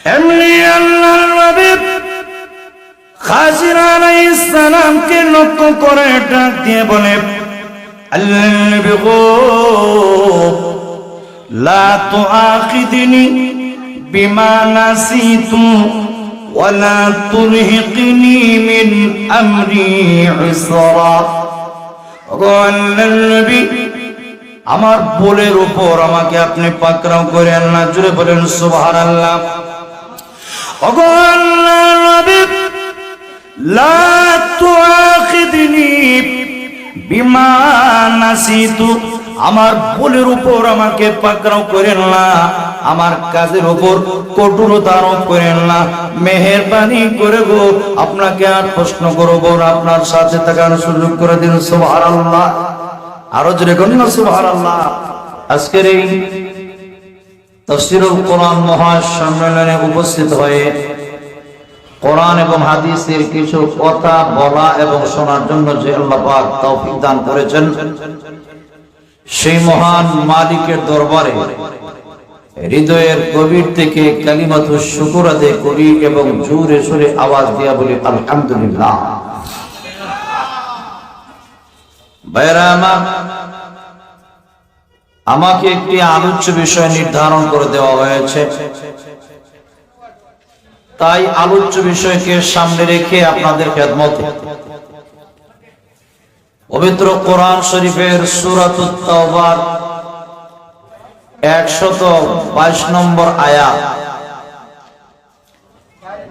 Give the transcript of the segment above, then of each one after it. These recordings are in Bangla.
এমনি আল্লাহর নবী খাজির আলাইহিস সালামকে লক্ষ্য করে ডাক দিয়ে বলে, আল্লাহর নবী গো, লা তুআখিদনি বিমা নাসিতু ওয়ালা তুরহিকনি মিন আমরি ইসরা। আমার ভুলের উপর আমাকে আপনি পাকড়াও করেন না। জুড়ে বলেন সুবহানাল্লাহ। ওগো আল্লাহর নবী, লা তুআখিদনি বিমা নাসিতু, আমার ভুলের উপর আমাকে পাকড়াও করেন না, আমার কাজের উপর কঠোরতা আরোপ করেন না। মেহেরবানি করে গো, আপনাকে আর প্রশ্ন করব না, আপনার সাথে থাকার সুযোগ করে দিন। সুবহানাল্লাহ। আরো জোরে বলুন না সুবহানাল্লাহ। আজকের এই তাফসীরুল কোরআন মহাসম্মেলনে উপস্থিত হয়ে কোরআন এবং হাদিসের কিছু কথা বলা এবং শোনার জন্য যে আল্লাহ পাক তৌফিক দান করেছেন, সেই মহান মালিকের দরবারে হৃদয়ের গভীর থেকে কালিমাতু শুকর আদায় করি এবং জোরে সোরে আওয়াজ দিয়া বলি আলহামদুলিল্লাহ। ভাইরা আমার, আমাকে একটি আলোচ্য বিষয় নির্ধারণ করে দেওয়া হয়েছে, তাই আলোচ্য বিষয়কে সামনে রেখে আপনাদের খেদমতে পবিত্র কোরআন শরীফের সূরাতুত তাওবার 122 নম্বর আয়াত,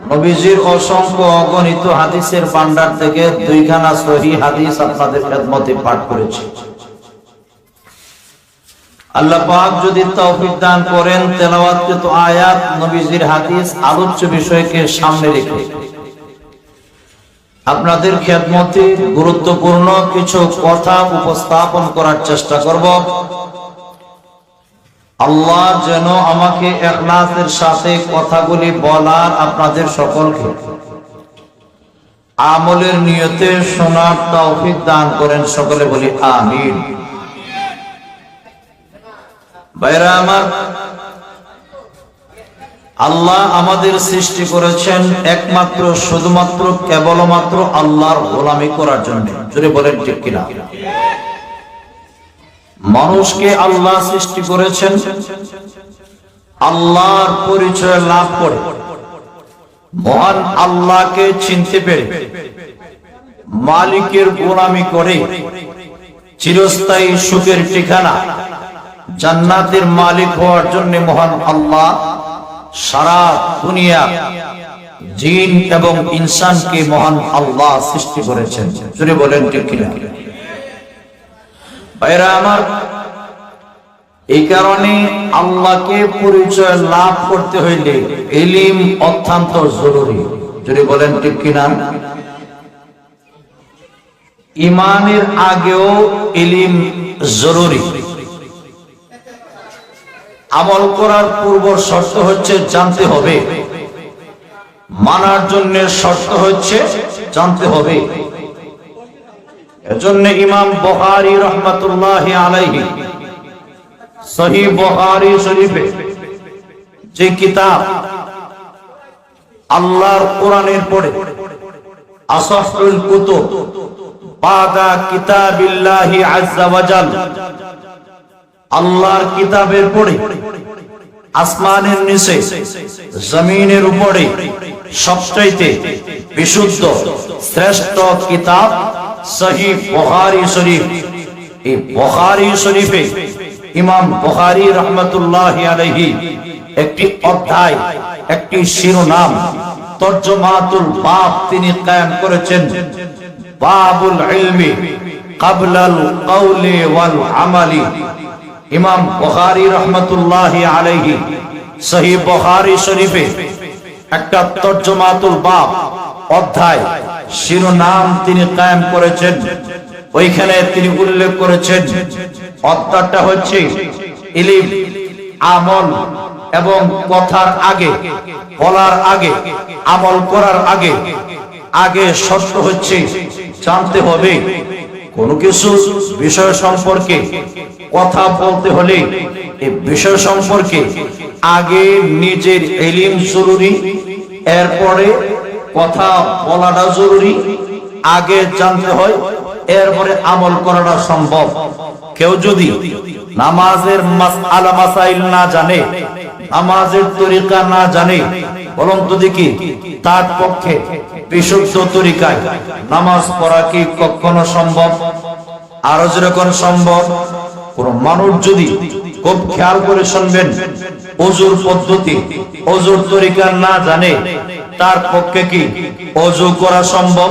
নবীজির অসংখ্য অগণিত হাদিসের ভান্ডার থেকে দুইখানা সহিহ হাদিস আপনাদের খেদমতে পাঠ করেছি। আল্লাহ পাক যদি তৌফিক দান করেন, তেলাওয়াতকৃত আয়াত, নবীজির হাদিস, আলোচ্য বিষয়কে সামনে রেখে আপনাদের খেদমতে গুরুত্বপূর্ণ কিছু কথা উপস্থাপন করার চেষ্টা করব। আল্লাহ যেন আমাকে ইখলাসের সাথে কথাগুলি বলার, আপনাদের সকলকে আমলের নিয়তে শোনার তৌফিক দান করেন। সকলে বলি আমিন। ভাইরা আমার, আল্লাহ আমাদের সৃষ্টি করেছেন একমাত্র শুধুমাত্র কেবলমাত্র আল্লাহর গোলামি করার জন্য। জোরে বলেন ঠিক কিনা? মানুষকে আল্লাহ সৃষ্টি করেছেন আল্লাহর পরিচয় লাভ করে, মহান আল্লাহকে চিনতে পেরে, মালিকের গোলামি করে চিরস্থায়ী সুখের ঠিকানা জান্নাতের মালিক হওয়ার জন্য মহান আল্লাহ সারা দুনিয়া জিন এবং ইনসানকে মহান আল্লাহ সৃষ্টি করেছেন। জোরে বলেন ঠিক কিনা? ভাইরা আমার, এই কারণে আল্লাহকে পরিচয় লাভ করতে হইলে ইলম অত্যন্ত জরুরি। যদি বলেন ঠিক কিনা? ঈমানের আগেও ইলম জরুরি। আমল করার পূর্ব শর্ত হচ্ছে জানতে হবে, মানার জন্য শর্ত হচ্ছে জানতে হবে। এজন্য ইমাম বুখারী রাহমাতুল্লাহি আলাইহি সহিহ বুখারী শরীফে যে কিতাব আল্লাহর কোরআনের পরে আসাহুল কুতুব বাদা কিতাবিল্লাহি আযজা ওয়া জাল, আল্লাহর কিতাবের পরে আসমানের নিচে জমিনের উপরে সবচাইতে বিশুদ্ধ শ্রেষ্ঠ কিতাব সহিহ বুখারী শরীফ। এই বুখারী শরীফে ইমাম বুখারী রাহমাতুল্লাহি আলাইহি একটি অধ্যায়, একটি শিরোনাম, তরজমাতুল বাব তিনি কায়েম করেছেন, বাবুল ইলমি ক্বাবলাল কওলি ওয়াল আমালি। ইমাম বুখারী রাহমাতুল্লাহি আলাইহি সহিহ বুখারী শরীফে একটা তরজমাতুল বাব অধ্যায় শিরোনাম তিনি কায়েম করেছেন। ওইখানে তিনি উল্লেখ করেছেন অধ্যায়টা হচ্ছে ইলম, আমল এবং কথার আগে, বলার আগে, আমল করার আগে আগে শর্ত হচ্ছে জানতে হবে। কোনো কিছু বিষয় সম্পর্কে কথা বলতে হলে এই বিষয় সম্পর্কে আগে নিজের ইলম জরুরি, এরপরে কথা বলাটা জরুরি। আগে জানতে হয়, এরপরে আমল করাটা সম্ভব। কেউ যদি নামাজের মাসআলা মাসাইল না জানে, নামাজের তরিকা না জানে, বলুন তো দেখি তার পক্ষে বিশুদ্ধ তরিকায় নামাজ পড়া কি কখনো সম্ভব? আরো যেরকম সম্ভব, কোন মানুষ যদি খুব খেয়াল করে শুনবেন, ওযুর পদ্ধতি, ওযুর তরিকা না জানে, তার পক্ষে কি ওযু করা সম্ভব?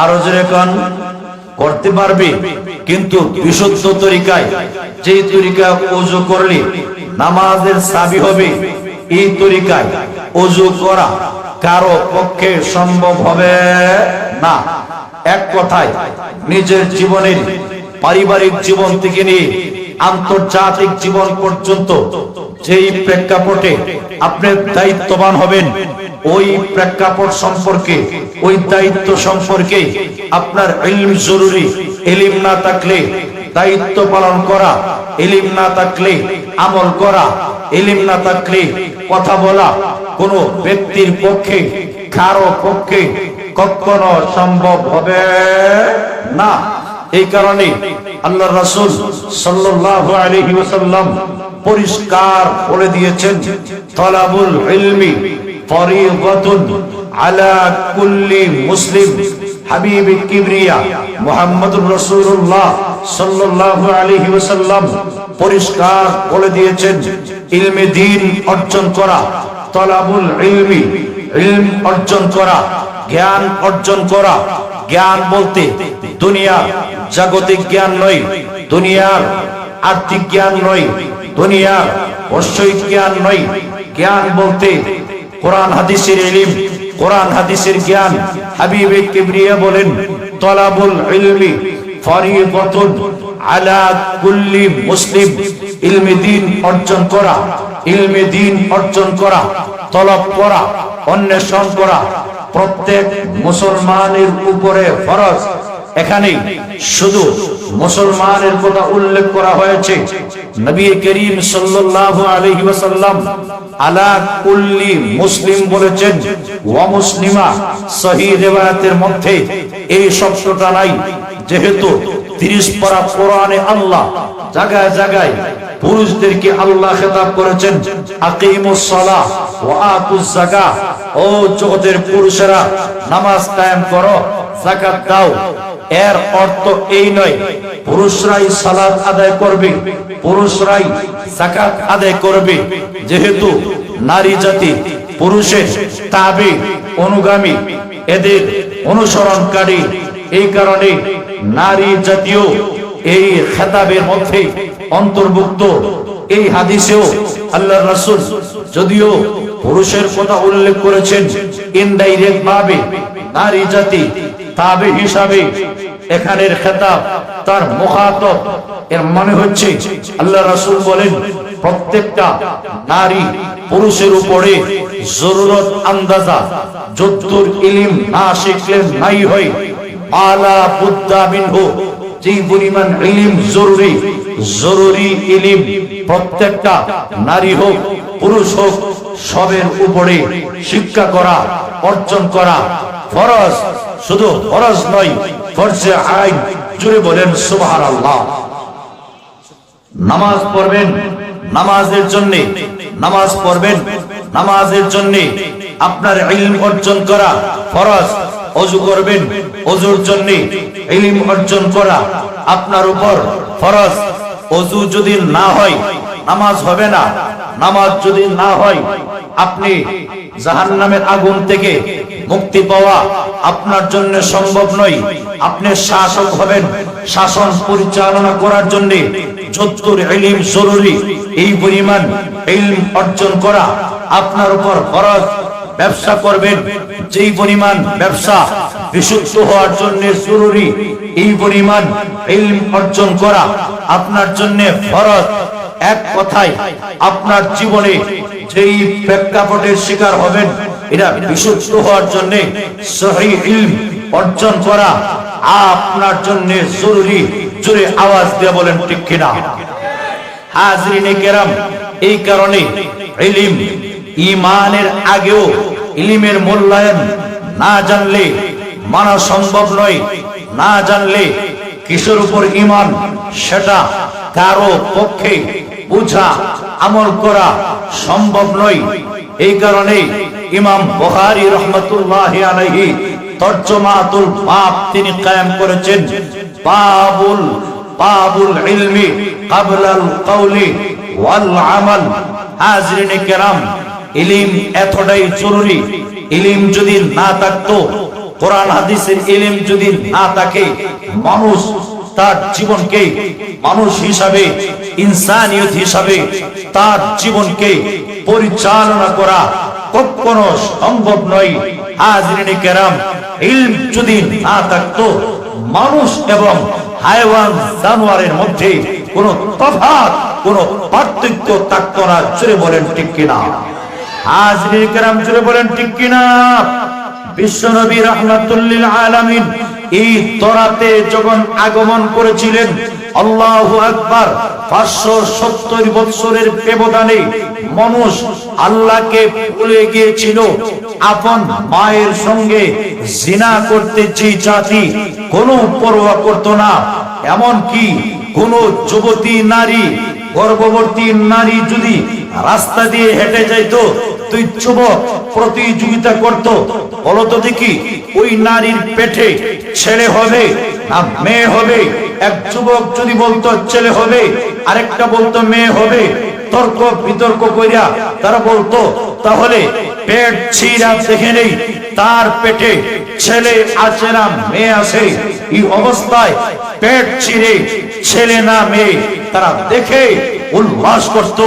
আরো যেরকম করতে পারবে, কিন্তু বিশুদ্ধ তরিকায়, যে তরিকা ওযু করলে নামাজের চাবি হবে, এই তরিকায় ওযু করা কারো পক্ষে সম্ভব হবে না। এক কথায় নিজের জীবনের পারিবারিক জীবন থেকে নিয়ে আন্তর্জাতিক জীবন পর্যন্ত যেই প্রেক্ষাপটে আপনি দায়িত্ববান হবেন, ওই প্রেক্ষাপট সম্পর্কে, ওই দায়িত্ব সম্পর্কে আপনার ইলম জরুরি। ইলম না থাকলে দায়িত্ব পালন করা, ইলম না থাকলে আমল করা, ইলম না থাকলে কথা বলা কোন ব্যক্তির পক্ষে, কারো পক্ষে কখনো সম্ভব হবে না। এই কারণে আল্লাহর রাসূল সাল্লাল্লাহু আলাইহি ওয়াসাল্লাম পরিষ্কার বলে দিয়েছেন, তালাবুল ইলমি ফরিদাতুন আলা কুল্লি মুসলিম। হাবিবে কিবরিয়া মুহাম্মদুর রাসূলুল্লাহ সাল্লাল্লাহু আলাইহি ওয়াসাল্লাম পরিষ্কার বলে দিয়েছেন, ইলমে দ্বীন অর্জন করা, তালাবুল ইলমি, ইলম অর্জন করা, জ্ঞান অর্জন করা। জ্ঞান বলতে দুনিয়ার জাগতিক জ্ঞান নয়, দুনিয়ার আর্থিক জ্ঞান নয়, দুনিয়ার বৈষয়িক জ্ঞান নয়। জ্ঞান বলতে কোরআন হাদিসের ইলম, কোরআন হাদিসের জ্ঞান। হাবিবে কিবরিয়া বলেন, তালাবুল ইলমি ফরিদাতুন আলা কুল্লি মুসলিম। ইলমে দ্বীন অর্জন করা, ইলমে দ্বীন অর্জন করা, তলব করা, অন্বেষণ করা প্রত্যেক মুসলমানের উপরে ফরজ। এখানে শুধু মুসলমানের কথা উল্লেখ করা হয়েছে। নবী করিম সাল্লাল্লাহু আলাইহি ওয়াসাল্লাম আলা কুল্লি মুসলিম বলেছেন, ওয়া মুসলিমা। সহিহ riwayat-এর মধ্যে এই শব্দটা নাই, যেহেতু 30 পারা কোরআনে আল্লাহ জায়গায় জায়গায় পুরুষদেরকে আল্লাহ খেতাব করেছেন, আকিমুস সালাহ ওয়া আতুজ যাকাত। ও জগতের পুরুষেরা, নামাজ কায়েম করো, যাকাত দাও। এর অর্থ এই নয় পুরুষরাই সালাত আদায় করবে, পুরুষরাই যাকাত আদায় করবে। যেহেতু নারী জাতি পুরুষের তাবে, অনুগামী, এদের অনুসরণকারী, এই কারণে নারী জাতীয় এই খেতাবের মধ্যে অন্তর্ভুক্ত। এই হাদিসেও আল্লাহর রাসূল যদিও পুরুষের কথা উল্লেখ করেছেন, ইনডাইরেক্ট ভাবে নারী জাতি তাবে হিসাবে এখানের খেতাব তার মুখাতব। এর মানে হচ্ছে আল্লাহর রাসূল বলেন, প্রত্যেকটা নারী পুরুষের উপরে জরুরত আন্দাজা যদ্দুর ইলম না শিখলে নাই হয়, আলা বুদ্দা মিনহু। যে পরিমাণ ইলম জরুরি, জরুরি ইলম প্রত্যেকটা নারী হোক পুরুষ হোক সবের উপরে শিক্ষা করা, অর্জন করা ফরজ। শুধু ফরজ নয়, ফরজে আইন। জুড়ে বলেন সুবহানাল্লাহ। নামাজ পড়বেন নামাজের জন্য, নামাজ পড়বেন নামাজের জন্য। আপনার ইলম অর্জন করা ফরজ। ওযু করবেন, ওযুর জন্য ইলম অর্জন করা আপনার উপর ফরজ। ওযু যদি না হয় নামাজ হবে না। নামাজ যদি না হয় আপনি জাহান্নামের আগুন থেকে মুক্তি পাওয়া আপনার জন্য সম্ভব নয়। আপনি শাসক হবেন, শাসন পরিচালনা করার জন্য যতদূর ইলম জরুরি, এই পরিমাণ ইলম অর্জন করা আপনার উপর ফরজ। ব্যবসা করবেন, যেই পরিমাণ ব্যবসা বিশুদ্ধ হওয়ার জন্য জরুরি, এই পরিমাণ ইলম অর্জন করা আপনার জন্য ফরজ। এক কথায় আপনার জীবনে যেই প্রেক্ষাপটের শিকার হবেন, এটা বিশুদ্ধ হওয়ার জন্য সহিহ ইলম অর্জন করা আপনার জন্য জরুরি। জোরে আওয়াজ দিয়ে বলেন ঠিক কিনা? হাজরিনে কেরাম, এই কারণে ইলম, ঈমানের আগেও ইলমের মূল্যায়ন না জানলে মানা সম্ভব নয়। না জানলে কিসের উপর ঈমান সেটা কারো পক্ষে বুঝা আমল করা সম্ভব নয়। এই কারণে ইমাম বুখারী রাহমাতুল্লাহি আলাইহি তরজমাতুল বাব তিনি কায়েম করেছেন, বাবুল ইলমি ক্বাবলাল কওলি ওয়াল আমাল। হাজরিনে কেরাম, ইলম এতটাই জরুরি। ইলম যদি না থাকতো, কোরআন হাদিসের ইলম যদি না থাকে, মানুষ তার জীবনকে মানুষ হিসাবে, ইনসানিয়ত হিসাবে তার জীবনকে পরিচালনা করা কখনো সম্ভব নয়। হাজরিনে কেরাম, ইলম যদি না থাকতো, মানুষ এবং হায়াওয়ান জানোয়ারের মধ্যে কোনো তফাৎ, কোনো পার্থক্য থাকতো না। জোরে বলেন ঠিক কিনা? হাজরিনে কেরাম, জোরে বলেন ঠিক কিনা? বিশ্বনবী রাহমাতুল লিল আলামিন এই তরাতে যখন আগমন করেছিলেন, আল্লাহু আকবার, 570 বছরের ব্যবধানে মানুষ আল্লাহকে ভুলে গিয়েছিল। আপন মায়ের সঙ্গে জিনা করতে যে জাতি কোনো পরোয়া করত না, এমন কি কোন যুবতী নারী, গর্ভবতী নারী যদি রাস্তা দিয়ে হেঁটে যাইতো, দুই যুবক প্রতিযোগিতা করত, বলতো দেখি ওই নারীর পেটে ছেলে হবে না মেয়ে হবে। এক যুবক যদি বলতো ছেলে হবে, আরেকটা বলতো মেয়ে হবে, তর্ক বিতর্ক কইরা তারা বলতো তাহলে পেট ছিঁড়া দেখে নেই তার পেটে ছেলে আছে না মেয়ে আছে। এই অবস্থায় পেট ছিঁড়ে ছেলে না মেয়ে তারা দেখে উল্লাস করত।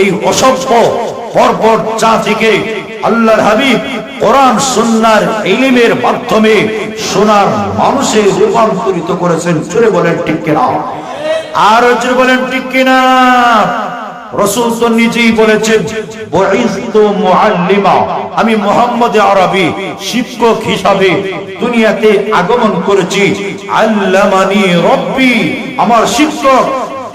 এই অসভ্য বর্বর জাতিকে আল্লাহর হাবিব কোরআন সুন্নাহর ইলমের মাধ্যমে সোনার মানুষে রূপান্তরিত করেছেন। জোরে বলেন ঠিক কিনা? আর জোরে বলেন ঠিক কিনা? রাসূল তো নিজেই বলেছেন, বুইসতু মুআল্লিমা, আমি মুহাম্মদ আরবি শিক্ষক হিসাবে দুনিয়াতে আগমন করেছি। আল্লামানি রব্বি, আমার শিক্ষক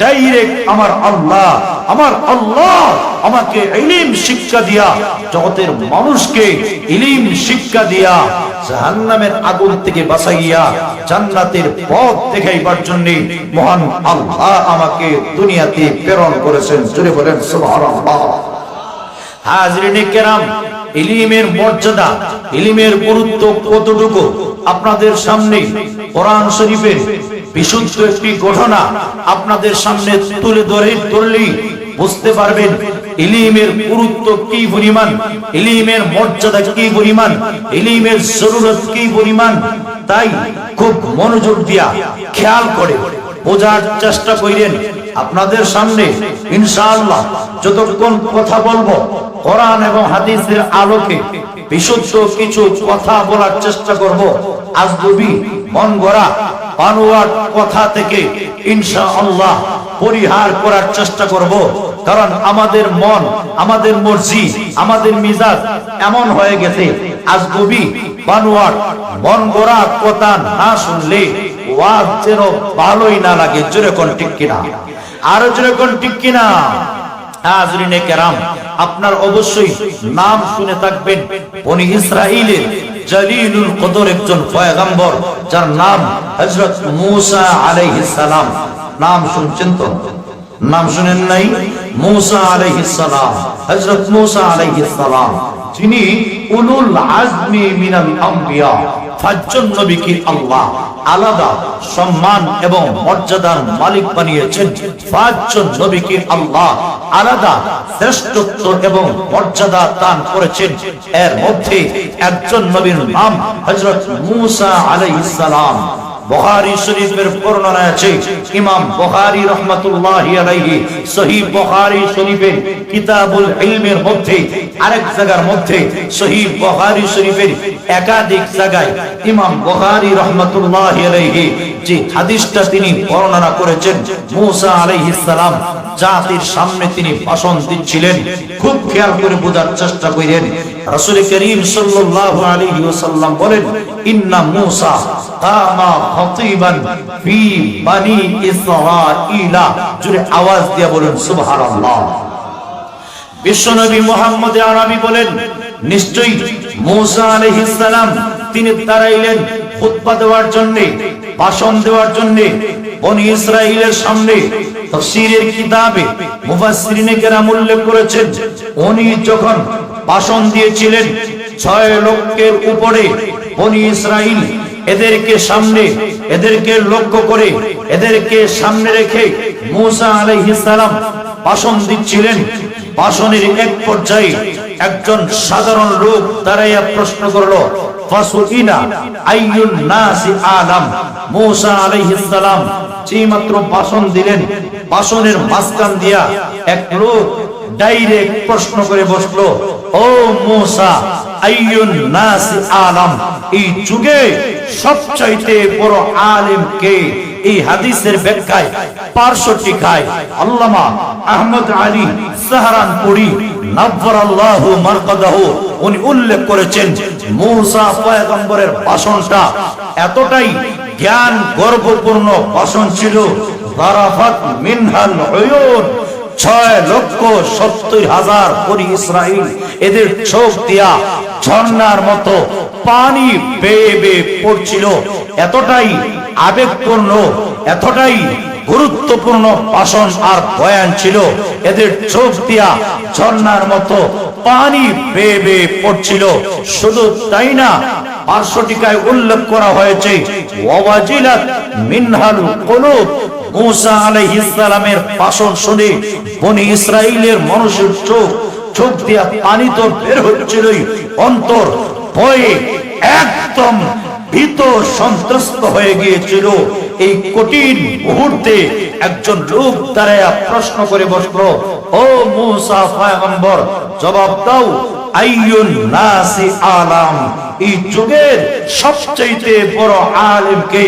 ডাইরেক্ট আমার আল্লাহ। আমার আল্লাহ আমাকে ইলম শিক্ষা দিয়া, জগতের মানুষকে ইলম শিক্ষা দিয়া জাহান্নামের আগুন থেকে বাঁচাইয়া জান্নাতের পথ দেখাইবার জন্য মহান আল্লাহ আমাকে দুনিয়াতে প্রেরণ করেছেন। জোরে বলেন সুবহানাল্লাহ। হাজরিনে কেরাম, ইলমের মর্যাদা, ইলমের গুরুত্ব কতটুকু আপনাদের সামনে কোরআন শরীফের বিশুদ্ধ একটি ঘটনা আপনাদের সামনে তুলে ধরলেই বুঝতে পারবেন ইলমের গুরুত্ব কি পরিমাণ, ইলমের মর্যাদা কি পরিমাণ, ইলমের জরুরত কি পরিমাণ। তাই খুব মনোযোগ দিয়া খেয়াল করে বোঝার চেষ্টা করেন। আপনাদের সামনে ইনশাআল্লাহ যতক্ষণ কথা বলবো, কোরআন এবং হাদিসের আলোকে বিশুদ্ধ কিছু কথা বলার চেষ্টা করব। আজগুবি মন গড়া বানোয়াট কথা থেকে ইনশাআল্লাহ পরিহার করার চেষ্টা করব। কারণ আমাদের মন, আমাদের মর্জি, আমাদের মিজাজ এমন হয়ে গেছে, আজগুবি বানোয়াট মন গড়া কথা না শুনলে ওয়াজ যেন ভালোই না লাগে। জোরে কোন ঠিক কিনা? আরো জোরে কোন ঠিক কিনা? হাজরিনে কেরাম, আপনার অবশ্যই নাম শুনে থাকবেন বনি ইসরাইলের জলিলুল কদর একজন পয়গম্বর, যার নাম হযরত মূসা আলাইহিস সালাম। নাম শুনছেন তো? নাম শুনেন নাই? মূসা আলাইহিস সালাম, হযরত মূসা আলাইহিস সালাম, যিনি উলুল আজমি মিনাল আম্বিয়া, পাঁচজন নবীকে আল্লাহ আলাদা সম্মান এবং মর্যাদার মালিক বানিয়েছেন। পাঁচজন নবীকে আল্লাহ আলাদা শ্রেষ্ঠত্ব এবং মর্যাদা দান করেছেন। এর মধ্যে একজন নবীর নাম হযরত মূসা আলাইহিস সালাম। বুখারী শরীফের বর্ণনা আছে, ইমাম বুখারী রাহমাতুল্লাহি আলাইহি সহিহ বুখারী শরীফের কিতাবুল ইলমের মধ্যে আরেক জায়গার মধ্যে সহিহ বুখারী শরীফের একাধিক জায়গায় ইমাম বুখারী রাহমাতুল্লাহি আলাইহি যে হাদিসটা তিনি বর্ণনা করেছেন, মূসা আলাইহিস সালাম জাতির সামনে তিনি ভাষণ দিচ্ছিলেন। খুব খেয়াল করে বোঝার চেষ্টা করেন। রাসূল করিম সাল্লাল্লাহু আলাইহি ওয়াসাল্লাম বলেন, ইন্না মূসা কামা খাতিবান ফি বানি ইসরাঈলা। জোরে আওয়াজ দিয়ে বলেন সুবহানাল্লাহ। বিশ্বনবী মুহাম্মদ আরবি বলেন, নিশ্চয়ই মূসা আলাইহিস সালাম তিনি দাঁড়াইলেন খুতবা দেওয়ার জন্য, ভাষণ দেওয়ার জন্য বনি ইসরাইলের সামনে। তাফসীরের কিতাবে মুফাসসিরিনে কেরাম উল্লেখ করেছেন, উনি যখন ভাষণ দিয়েছিলেন 6 লক্ষের উপরে বনি ইসরাইল এদেরকে সামনে, এদেরকে লক্ষ্য করে, এদেরকে সামনে রেখে মূসা আলাইহিস সালাম ভাষণ দিচ্ছিলেন। ভাষণের এক পর্যায়ে একজন সাধারণ লোক দাঁড়াইয়া প্রশ্ন করলো, ফাসুইনা আইয়ুন নাসি আলাম। মূসা আলাইহিস সালাম যেই মাত্র ভাষণ দিলেন, ভাষণের মাঝখান দিয়া এক লোক ডাইরেক্ট প্রশ্ন করে বসলো, ও মূসা, আইয়ুন নাসি আলাম, এই যুগে সবচাইতে বড় আলেম কে? এই হাদিসের ব্যাখ্যায় পার্শ্বটিকায় আল্লামা আহমদ আলী সাহারানপুরী নাব্বারাল্লাহু মারকাদাহু উনি উল্লেখ করেছেন, মূসা পয়গম্বরের ভাষণটা এতটাই জ্ঞান গর্বপূর্ণ ভাষণ ছিল, যারাফাত মিনহাল উয়ুন, 6,70,000 বনি ইসরাইল এদের চোখ দিয়া ঝর্ণার মতো পানি বেয়ে বেয়ে পড়ছিল। এতটাই আবেগপূর্ণ, এতটাই গুরুত্বপূর্ণ ভাষণ আর বয়ান ছিল, এদের চোখ দিয়া ঝর্ণার মতো পানি বেয়ে বেয়ে পড়ছিল। শুধু তাই না, পার্শ্বটিকায় উল্লেখ করা হয়েছে, ওয়াজিলাত মিনহাল কুলুব, মূসা আলাইহিস সালামের ভাষণ শুনে বনি ইসরাইলের মানুষের চোখ দিয়া পানি তো বের হচ্ছিলই, অন্তর ভয়ে একদম ভীত সন্ত্রস্ত হয়ে গিয়েছিল। এই কঠিন মুহূর্তে একজন লোক দাঁড়ায়া প্রশ্ন করে বসলো, ও মূসা পয়গম্বর, জবাব দাও, আইয়ুন নাসি আলাম, এই যুগের সবচাইতে বড় আলেম কে?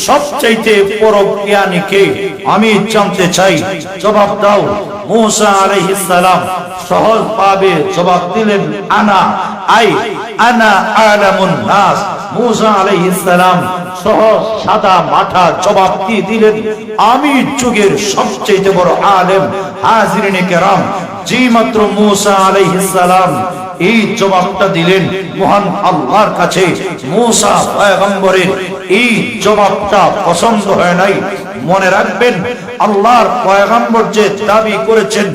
সবচাইতে বড় জ্ঞানী কে? আমি জানতে চাই, জবাব দাও। মূসা আলাইহিস সালাম সহজ ভাবে জবাব দিলেন, আনা আলামুন নাস। মূসা আলাইহিস সালাম সহজ সাদা মাঠা জবাব দিয়ে দিলেন, আমি যুগের সবচেয়ে বড় আলেম। হাজিরিনে কেরাম, যেই মাত্র মূসা আলাইহিস সালাম এই জবাবটা দিলেন, মহান আল্লাহর কাছে মূসা পয়গম্বরের এই জবাবটা পছন্দ হয় নাই। মনে রাখবেন, আল্লাহর পয়গম্বর যে দাবি করেছেন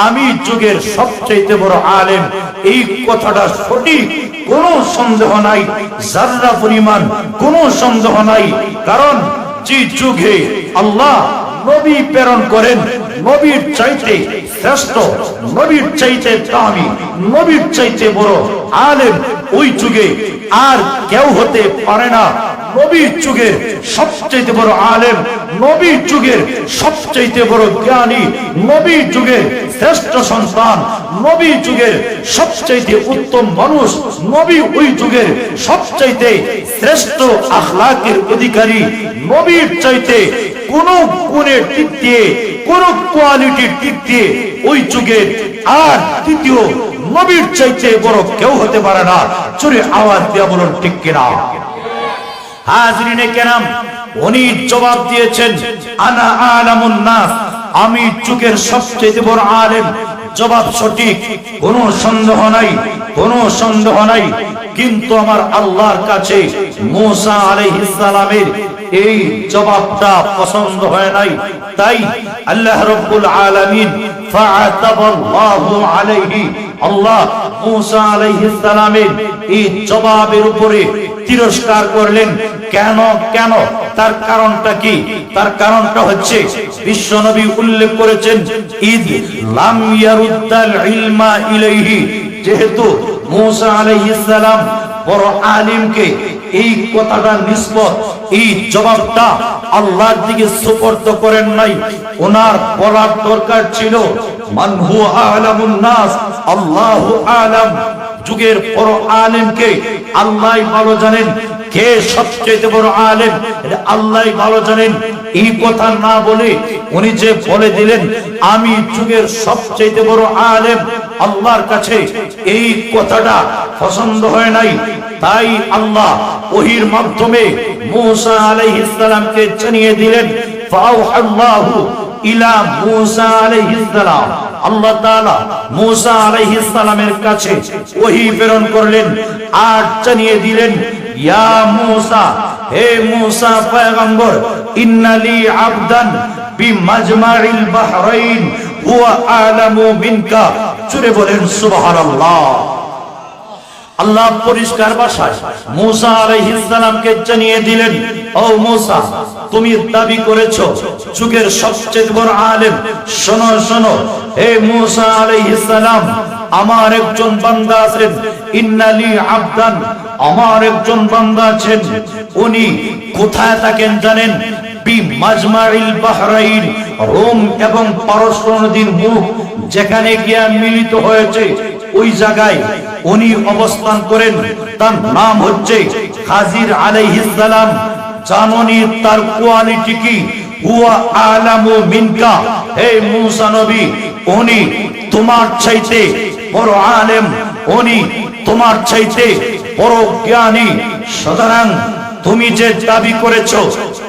আমি যুগের সবচেয়ে বড় আলেম, এই কথাটা সঠিক, কোনো সন্দেহ নাই, যারা পরিমাণ কোনো সন্দেহ নাই। কারণ যে যুগে আল্লাহ নবী প্রেরণ করেন, নবীর চাইতে শ্রেষ্ঠ, নবীর চাইতে দামি, নবীর চাইতে বড় আলেম ওই যুগে আর কেউ হতে পারে না। নবীর যুগের সবচেয়ে বড় আলেম, নবীর যুগের সবচেয়ে বড় জ্ঞানী, নবীর যুগের শ্রেষ্ঠ সন্তান, নবীর যুগের সবচেয়ে উত্তম মানুষ, নবী ওই যুগের সবচেয়ে শ্রেষ্ঠ আখলাকের অধিকারী, নবীর চাইতে কোন গুণের দিক দিয়ে, কোন কোয়ালিটির দিক দিয়ে ওই যুগের আর দ্বিতীয় নবীর চাইতে বড় কেউ হতে পারে না। চুরি আওয়াজ দিয়া বলুন ঠিক কিনা? হাজিরিনে কেরাম, উনি জবাব দিয়েছেন, আনা আলামুন নাস, আমি যুগের সবচেয়ে বড় আলেম। জবাব সঠিক, কোনো সন্দেহ নাই, কোনো সন্দেহ নাই। কিন্তু আমার আল্লাহর কাছে মূসা আলাইহিস সালামের এই জবাবটা পছন্দ হয় নাই। তাই আল্লাহ রাব্বুল আলামিন ফাআতাবাল্লাহু আলাইহি, আল্লাহ মূসা আলাইহিস সালামের এই জবাবের উপরে তিরস্কার করলেন। কেন? তার কারণটা কি? তার কারণটা হচ্ছে, বিশ্বনবী উল্লেখ করেছেন, ইদ লাম ইয়ারুদ্দাল ইলমা ইলাইহি, যেহেতু মূসা আলাইহিস সালাম বড় আলিমকে এই কথাটা নিসবত, এই জবাবটা আল্লাহর দিকে সুপর্দ করেন নাই। ওনার বলার দরকার ছিল, মান হুয়া আলামুন নাস, আল্লাহু আলাম, যুগের বড় আলেমকে আল্লাহই ভালো জানেন। কে সবচেয়ে বড় আলেম এটা আল্লাহই ভালো জানেন। এই কথা না বলে উনি যে বলে দিলেন আমি যুগের সবচেয়ে বড় আলেম, আল্লাহর কাছে এই কথাটা পছন্দ হয় নাই। তাই আল্লাহ ওহীর মাধ্যমে মূসা আলাইহিস সালামকে জানিয়ে দিলেন, ফাআল্লাহু ইলা মূসা আলাইহিস সালাম, আল্লাহ তাআলা মূসা আলাইহিস সালামের কাছে ওহী প্রেরণ করলেন আর জানিয়ে দিলেন, ইয়া মূসা, হে মূসা পয়গম্বর, ইন্নালি আবদান বিমাজমাইল বাহরাইন হুয়া আলামু মিনকা। জোরে বলেন সুবহানাল্লাহ। আল্লাহ পরিষ্কার ভাষায় মূসা আলাইহিস সালামকে জানিয়ে দিলেন, ও মূসা, তুমি দাবি করেছো যুগের সবচেয়ে বড় আলেম। শোনো শোনো, হে মূসা আলাইহিস সালাম, আমার একজন বান্দা আছেন, ইন্নালি আবদান, আমার একজন বান্দা আছেন। উনি কোথায় থাকেন জানেন? বিমাজমাইল বাহরাইন, রোম এবং পারস্য নদীর মুখ যেখানে গিয়া মিলিত হয়েছে ওই জায়গায় উনি অবস্থান করেন। তার নাম হচ্ছে খাজির আলাইহিস সালাম। জানোনি তার কোয়ালিটি কি? হুয়া আলামু মিনকা। হে মূসা নবী, উনি তোমার চাইতে বড় আলেম, উনি তোমার চাইতে বড় জ্ঞানী। সুতরাং তুমি যে দাবি করেছো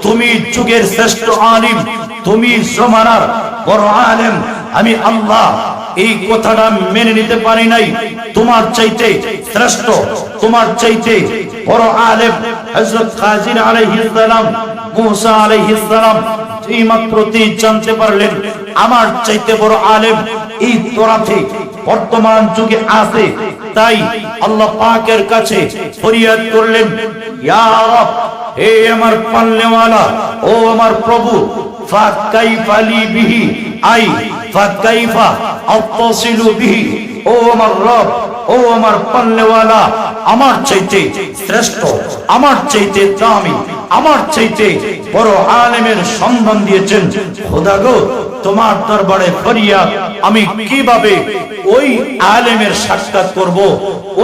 তুমি যুগের শ্রেষ্ঠ আলিম, তুমি জমানার বড় আলেম, আমি আল্লাহ এই কথাটা মেনে নিতে পারি নাই। তোমার চাইতে শ্রেষ্ঠ, তোমার চাইতে বড় আলেম হযরত খাজির আলাইহিস সালাম, মূসা আলাইহিস সালাম এই মাত্রই জানতে পারলেন আমার চাইতে বড় আলেম এই তোরাতে বর্তমান যুগে আছে। তাই আল্লাহ পাকের কাছে ফরিয়াদ করলেন, ইয়া রব, হে আমার পালনেওয়ালা, ও আমার প্রভু, ফাকাইফা লি বিহি, আই ফাকাইফা আতাসিলু বিহি। ও আমার রব, ও আমার পালনেওয়ালা, আমার চাইতে শ্রেষ্ঠ, আমার চাইতে দামি, আমার চাইতে বড় আলেমের সন্ধান দিয়েছেন। খোদা গো, তোমার দরবারে ফরিয়াদ, আমি কিভাবে ওই আলেমের সাক্ষাৎ করব?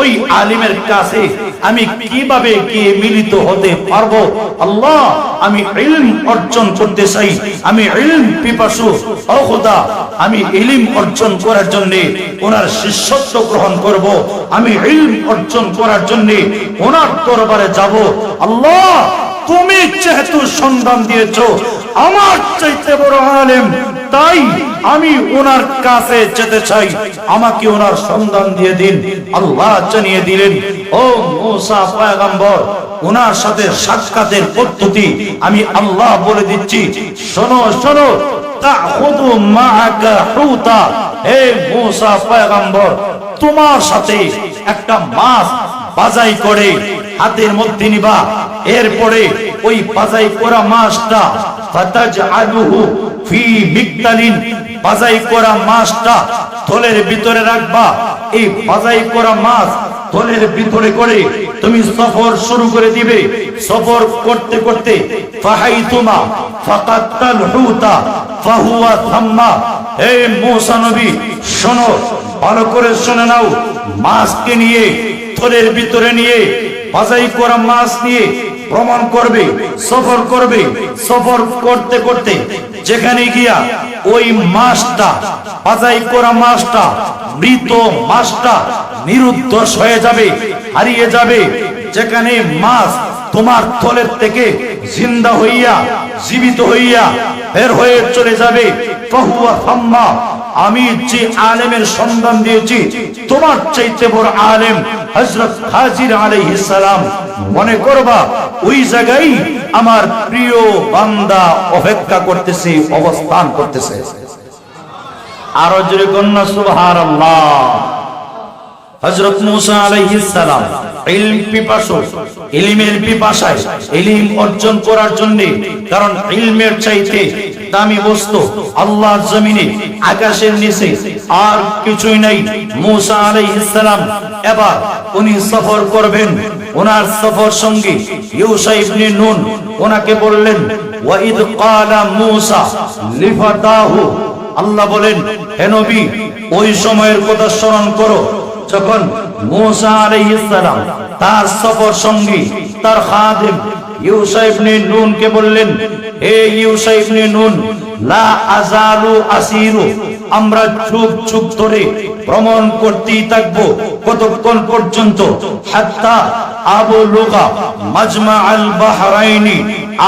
ওই আলেমের কাছে আমি কিভাবে গিয়ে মিলিত হতে পারবো? আল্লাহ, আমি ইলম অর্জন করতে চাই, আমি ইলম পিপাসু। ও খোদা, আমি ইলম অর্জন করার জন্য ওনার শিষ্যত্ব গ্রহণ করব, আমি ইলম অর্জন করার জন্য ওনার দরবারে যাব। আল্লাহ, তুমি যেহেতু সন্ধান দিয়েছো আমার চাইতে বড় আলেম, তাই আমি ওনার কাছে যেতে চাই, আমাকে ওনার সন্ধান দিয়ে দিন। আল্লাহ জানিয়ে দিলেন, ও মূসা পয়গম্বর, ওনার সাথে সাক্ষাতের পদ্ধতি আমি আল্লাহ বলে দিচ্ছি। শোনো শোনো, তাখুদু মাআকা হুতা। হে মূসা পয়গম্বর, তোমার সাথে একটা মাছ বাজাই করে হাতের মধ্যে নিবা। এরপরে ওই বাজাই করা মাছটা ফাতাজআলুহু ফি মিকতালিন, বাজাই করা মাছটা থলের ভিতরে রাখবা। এই বাজাই করা মাছ থলের ভিতরে করে তুমি সফর শুরু করে দিবে। সফর করতে করতে ফাহাইতুমা ফাকাতাল হুতা ফাহুয়া থাম্মা। হে মূসা নবী, শোনো, ভালো করে শুনে নাও। মাছকে নিয়ে থলের ভিতরে নিয়ে বাজাই করা মাছ নিয়ে ভ্রমণ করবে, সফর করবে। সফর করতে করতে যেখানে গিয়া ওই মাছটা, বাজাই করা মাছটা, মৃত মাছটা নিরুদ্দেশ হয়ে যাবে, হারিয়ে যাবে। যেখানে মাছ তোমার থলের থেকে জিন্দা হইয়া, জীবিত হইয়া বের হয়ে চলে যাবে, ফাহুয়া থাম্মা। আমি যে আলেমের সন্ধান দিয়েছি তোমার চাইতে বড় আলেম হযরত খাজির আলাইহিস সালাম, মনে করবা ওই জায়গায় আমার প্রিয় বান্দা অপেক্ষা করতেছে, অবস্থান করতেছে। আরো জোরে কন্যা সুবহানাল্লাহ। হযরত মূসা আলাইহিস সালাম ইলম পিপাসু, ইলমের পিপাসায় ইলম অর্জন করার জন্য, কারণ ইলমের চাইতে দামি বস্তু আল্লাহর জমিনে, আকাশের নিচে আর কিছুই নাই। মূসা আলাইহিস সালাম এবার উনি সফর করবেন। ওনার সফর সঙ্গী ইউশা ইবনে নুন ওনাকে বললেন, ওয়াইদ ক্বালা মূসা লিফাতাহু। আল্লাহ বলেন, হে নবী, ওই সময়ের কথা স্মরণ করো যখন মূসা আলাইহিস সালাম তার সফর সঙ্গী, তার খাদেম ইউশা ইবনে নুন কে বললেন, হে ইউশা ইবনে নুন, লা আযালু আসিরু, আমরা যুগ যুগ ধরে ভ্রমণ করতেই থাকবো। কতক্ষণ পর্যন্ত? হাত্তা আবলুগা মাজমা আল বাহরাইনি,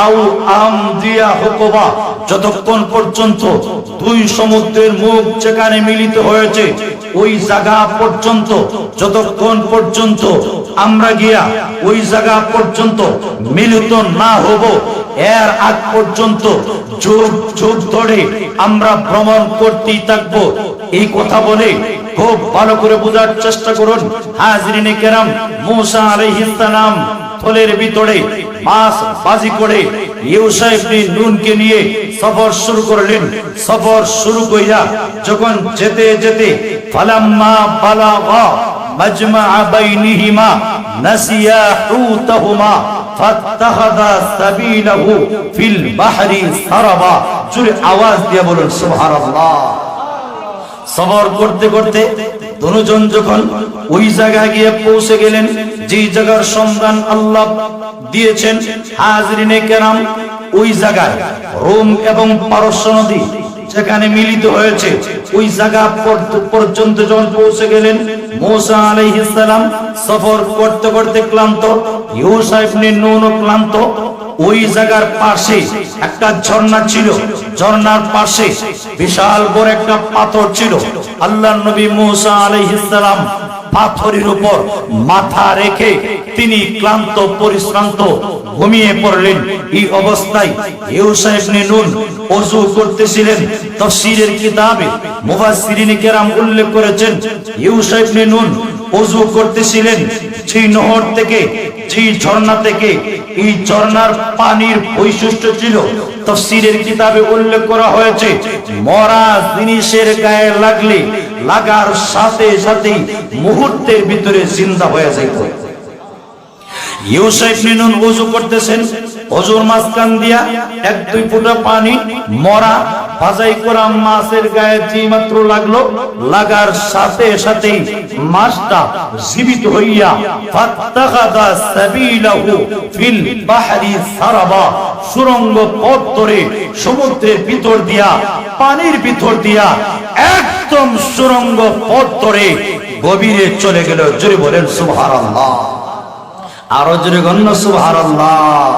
আও আমদিয়া হুকুবা, যতক্ষণ পর্যন্ত দুই সমুদ্রের মুখ যেখানে মিলিত হয়েছে ওই জায়গা পর্যন্ত, যতক্ষণ পর্যন্ত আমরা গিয়া ওই জায়গা পর্যন্ত মিলিত না হব, এর আগ পর্যন্ত যুগ যুগ ধরে আমরা ভ্রমণ করতেই থাকবো। এই কথা বলে খুব ভালো করে বোঝার চেষ্টা করুন হাজরিনে কেরাম। মূসা আলাইহিস সালাম থলের ভিতরে মাছ বাজি করে ইউশা ইবনে নুনকে নিয়ে সফর শুরু করলেন। সফর শুরু কইরা যখন যেতে যেতে ফালাম্মা বালাগা মাজমা বাইনিহিমা নাসিয়া হুতাহুমা ফাত্তাখাযা সাবিলাহু ফিল বাহরি সারাবা। জোরে আওয়াজ দিয়ে বলুন সুবহানাল্লাহ। সফর করতে করতে দুজন যখন ওই জায়গায় গিয়ে পৌঁছে গেলেন যে জায়গার সন্ধান আল্লাহ দিয়েছেন হাজরিনে কেরাম, ওই জায়গায় রোম এবং পারস্য নদী যেখানে মিলিত হয়েছে ওই জায়গা পর্যন্ত যখন পৌঁছে গেলেন মূসা আলাইহিস সালাম সফর করতে করতে ক্লান্ত, ইউশা ইবনে নুনও ক্লান্ত। ওই জায়গার পাশে একটা ঝর্ণা ছিল, ঝর্ণার পাশে বিশাল বড় একটা পাথর ছিল। আল্লাহর নবী মূসা আলাইহিস সালাম পাথরের উপর মাথা রেখে তিনি ক্লান্ত পরিশ্রান্ত ঘুমিয়ে পড়লেন। এই অবস্থায় ইউশা ইবনে নুন ওযু করতেছিলেন। তাফসীরের কিতাবে মুফাসসিরিন কেরাম উল্লেখ করেছেন ইউশা ইবনে নুন ওযু করতেছিলেন সেই নহর থেকে, সেই ঝর্ণা থেকে। এই ঝর্ণার পানির বৈশিষ্ট্য ছিল, তাফসীরের কিতাবে উল্লেখ করা হয়েছে, মরা জিনিসের গায়ে লাগলে লাগার সাথে সাথে মুহূর্তের ভিতরে জিন্দা হয়ে যেত। ইউসা ইবনে নুন ওযু করতেছেন, ওযুর মাঝখান দিয়া এক দুই ফোঁটা পানি মরা বাজাই করা মাছের গায়ে যে মাত্র লাগলো, লাগার সাথে সাথে মাছটা জীবিত হইয়া ফাত্তাখাযা সাবিলাহু ফিল বাহরি সারাবা, সুরঙ্গ পথ ধরে সমুদ্রের ভিতর দিয়া, পানির ভিতর দিয়া একদম সুরঙ্গ পথ ধরে গভীরে চলে গেল। জোরে বলেন সুবহানাল্লাহ। আরো জোরে গণ্য সুবহানাল্লাহ।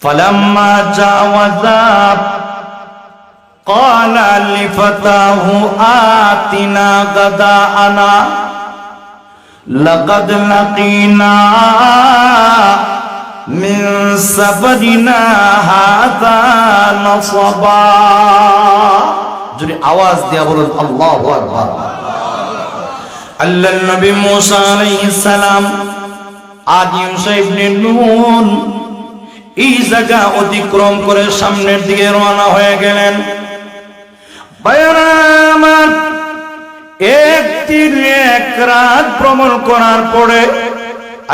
ফালাম্মা জাওয়াজা ক্বালা লিফতাহু আতিনা গাদাআনা লাকাদ লাকিনা মিন সাফরিনা হাযা নাসাবা। যদি আওয়াজ দিয়া বলুন আল্লাহু আকবার। আল্লাহর নবী মূসা আলাইহিস সালাম আর ইউশা ইবনে নুন এই জায়গা অতিক্রম করে সামনের দিকে রওনা হয়ে গেলেন। ভাইরা আমার, একদিন এক রাত ভ্রমণ করার পরে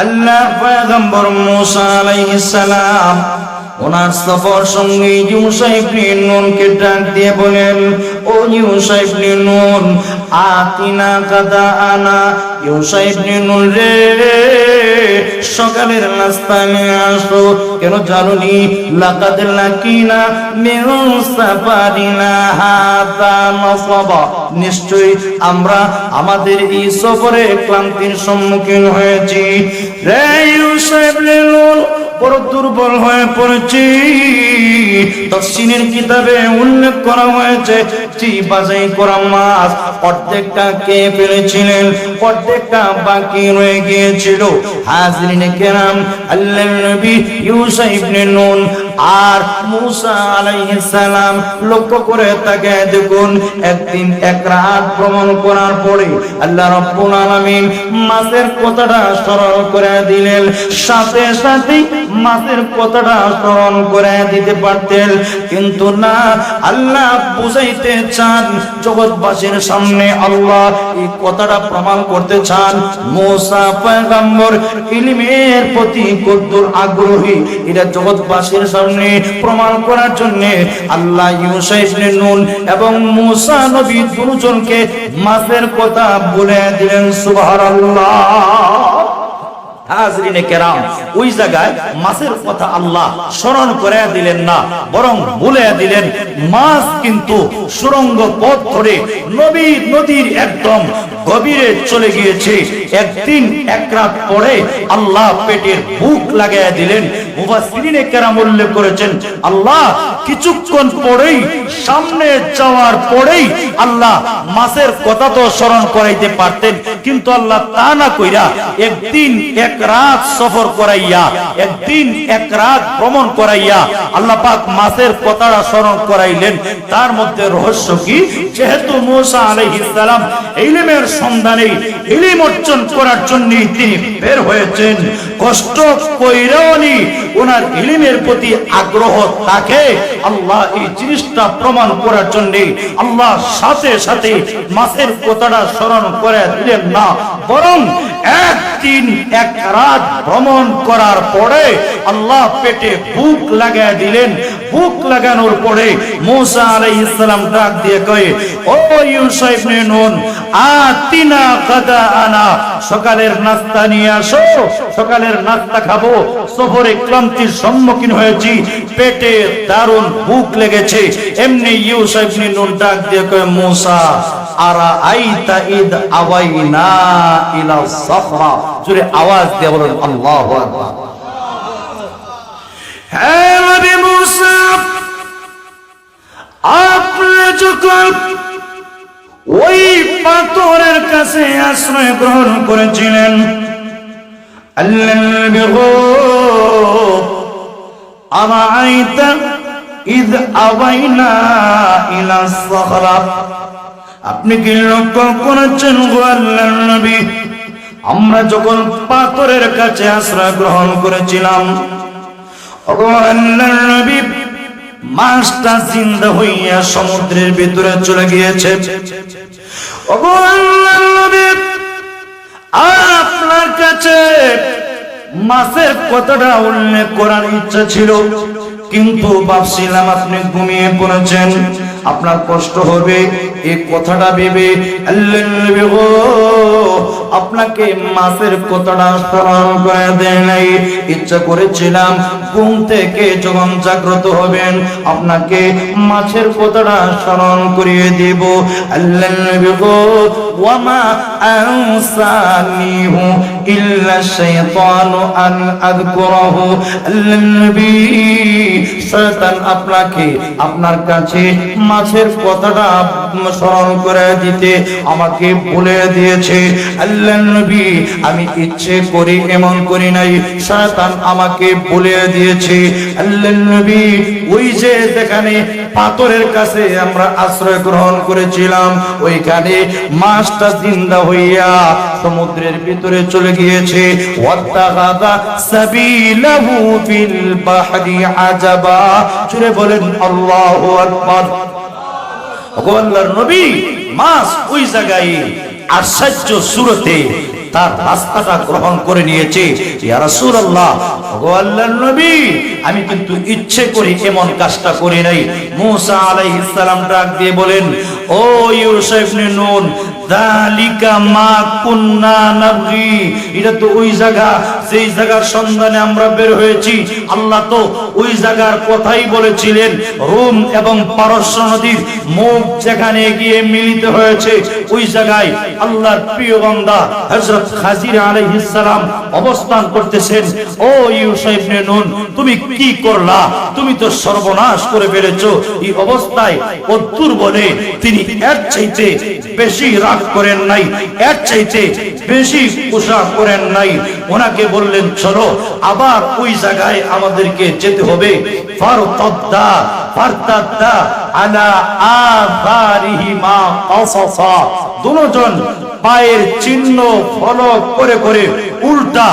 আল্লাহর পয়গম্বর মূসা আলাইহিস সালাম ওনার সফর সঙ্গী ইউশা ইবনে নুনকে ডাক দিয়ে বলেন, ও ইউশা ইবনে নুন, আতিনা গাদাআনা। ইউশা ইবনে নুন রে, সকালের নাস্তা নিয়ে আসো। কেন জানুনি? লাকাদ লাকিনা মিন সাফারিনা হাযা নাসাবা, নিশ্চয়ই আমরা আমাদের এই সফরে ক্লান্তির সম্মুখীন হয়েছি। রে ইউশা ইবনে নুন বড় দুর্বল হয়ে পড়েছি। তাফসীরের কিতাবে উল্লেখ করা হয়েছে যে বাজাই করা মাছ অর্ধেকটা খেয়ে ফেলেছিলেন, অর্ধেকটা বাকি রয়ে গিয়েছিল। হাজরিনে কেরাম, আল্লাহর নবী ইউশা ইবনে নুন আর মূসা আলাইহিস সালাম লক্ষ্য করে তাকে দেখুন, একদিন এক রাত ভ্রমণ করার পরে আল্লাহ রাব্বুল আলামিন মাছের কথাটা স্মরণ করে দিলেন। সাথে সাথে মাছের কথাটা স্মরণ করে দিতে পারতেন, কিন্তু না, আল্লাহ বুঝাইতে চান জগৎবাসীর সামনে, আল্লাহ এই কথাটা প্রমাণ করতে চান মূসা পয়গম্বর ইলমের প্রতি কতদূর আগ্রহী এটা জগৎবাসীর সামনে প্রমাণ করার জন্য আল্লাহ ইউশা ইবনে নুন এবং মূসা নবী দুজনকে মাছের কথা বলে দিলেন। সুবহানাল্লাহ। হাজরিনে কেরাম, ওই জায়গায় মাছের কথা আল্লাহ স্মরণ করে দিলেন না, বরং বলে দিলেন মাছ কিন্তু সুরঙ্গ পথ ধরে নদীর একদম গভীরে চলে গিয়েছে। একদিন এক রাত পরে আল্লাহ পেটের ভুখ লাগাইয়া দিলেন। মুফাসসিরিনে কেরাম উল্লেখ করেছেন আল্লাহ কিছুক্ষণ পরেই সামনে যাওয়ার পরেই আল্লাহ মাসের কথা তো স্মরণ করাইতে পারতেন, কিন্তু আল্লাহ তা না কইরা একদিন এক রাত সফর করাইয়া, একদিন এক রাত ভ্রমণ করাইয়া আল্লাহ পাক মাসের কথাটা স্মরণ করাইলেন। তার মধ্যে রহস্য কি? যেহেতু মূসা আলাইহিস সালাম ইলমের সন্ধানে ইলম অর্জন করার জন্য তিনি বের হয়েছেন, কষ্ট কইরাও নি ওনার ইলমের প্রতি আগ্রহ থাকে। আল্লাহ এই জিনিসটা প্রমাণ করার জন্য আল্লাহ সাথে সাথে মাসের কথাটা স্মরণ করে দিলেন না, বরং একদিন এক রাত ভ্রমণ করার পরে আল্লাহ পেটে ভুক লাগায় দিলেন। ভুক লাগানোর পরে মূসা আলাইহিস সালাম ডাক দিয়ে কয়, ও ইউসা ইবনে নুন, আতিনা গাদাআনা, সকালের নাস্তা নিয়ে আসো, সকালের নাস্তা খাবো। সফরে ক্লান্তির সম্মুখীন হয়েছি, পেটে দারুণ ভুক লেগেছে। এমনি ইউসা ইবনে নুন ডাক দিয়ে কয়, মূসা আরা আইতা ইদ আওয়াইনা ইলা সাফরা, জোরে আওয়াজ দিয়ে বলুন আল্লাহু আকবার। হে নবী মূসা, আপনি যখন ওই পাথরের কাছে আশ্রয় গ্রহণ করেছিলেন, আল্লাহ গো আরা আইতা ইদ আওয়াইনা ইলা সাখরা, আপনি কি লক্ষ্য করেছেন গো আল্লাহর নবী, আমরা যখন পাথরের কাছে আশ্রয় গ্রহণ করেছিলাম, ওগো আল্লাহর নবী, মাছটা জিন্দা হইয়া সমুদ্রের ভিতরে চলে গিয়েছে। ওগো আল্লাহর নবী, আপনার কাছে মাছের কথাটা উল্লেখ করার ইচ্ছা ছিল, কিন্তু ভাবছিলাম আপনি ঘুমিয়ে পড়েছেন, আপনার কষ্ট হবে এই কথাটা ভেবে আপনাকে মাছের কথাটা স্মরণ করে দেয় নাই। ইচ্ছা করেছিলাম ঘুম থেকে যখন জাগ্রত হবেন আপনাকে মাছের কথাটা স্মরণ করিয়ে দেব। আল্লাহ নবী গো, ওয়ামা আনসানিহু ইল্লা শাইতানু আন আযকুরাহু, আল্লাহ নবী, শয়তান আপনাকে আপনার কাছে মাছের কথাটা স্মরণ করে দিতে আমাকে বলে দিয়েছে। আল্লাহ নবী, আমি ইচ্ছে করি এমন করি নাই, শয়তান আমাকে বলে দিয়েছে। আল্লাহ নবী, ওই যে যেখানে পাথরের কাছে আমরা আশ্রয় গ্রহণ করেছিলাম, ওইখানে মাছটা জিন্দা হইয়া সমুদ্রের ভিতরে চলে গিয়েছে। ওয়াত্তাগাদা সাবিলাহু ফিল বাহরি আজাবা, জোরে বলেন আল্লাহু আকবার। ওগো আল্লাহর নবী, মাছ ওই জায়গায় আশ্চর্য সুরতে তার রাস্তাটা গ্রহণ করে নিয়েছে। ইয়া রাসূলুল্লাহ, ওগো আল্লাহর নবী, আমি কিন্তু ইচ্ছে করে এমন কাজটা করি নাই। মূসা আলাইহিস সালাম ডাক দিয়ে বলেন, ও ইউসা ইবনে নুন, যালিকা মা কুন্না নাবগি, এটা তো ওই জায়গা যেই জায়গার সন্ধানে আমরা বের হয়েছি। আল্লাহ তো ওই জায়গার কথাই বলেছিলেন, রোম এবং পারস্য নদীর মুখ যেখানে গিয়ে মিলিত হয়েছে, ওই জায়গায় আল্লাহর প্রিয় বান্দা হযরত খাজির আলাইহিস সালাম অবস্থান করতেছেন। ও ইউসা ইবনে নুন, তুমি কি করলা? তুমি তো সর্বনাশ করে ফেলেছো। এই অবস্থায় অদ্দুর বলে তিনি এর চাইতে বেশি রাগ করেন নাই, এর চাইতে বেশি কুশা করেন নাই। ওনাকে বললেন, চলো আবার ওই জায়গায় আমাদেরকে যেতে হবে। ফারতাদ্দা ফারতাদ্দা আলা আযারিহিমা কাসাসা, দুজন পায়ের চিহ্ন ফলো করে করে উল্টা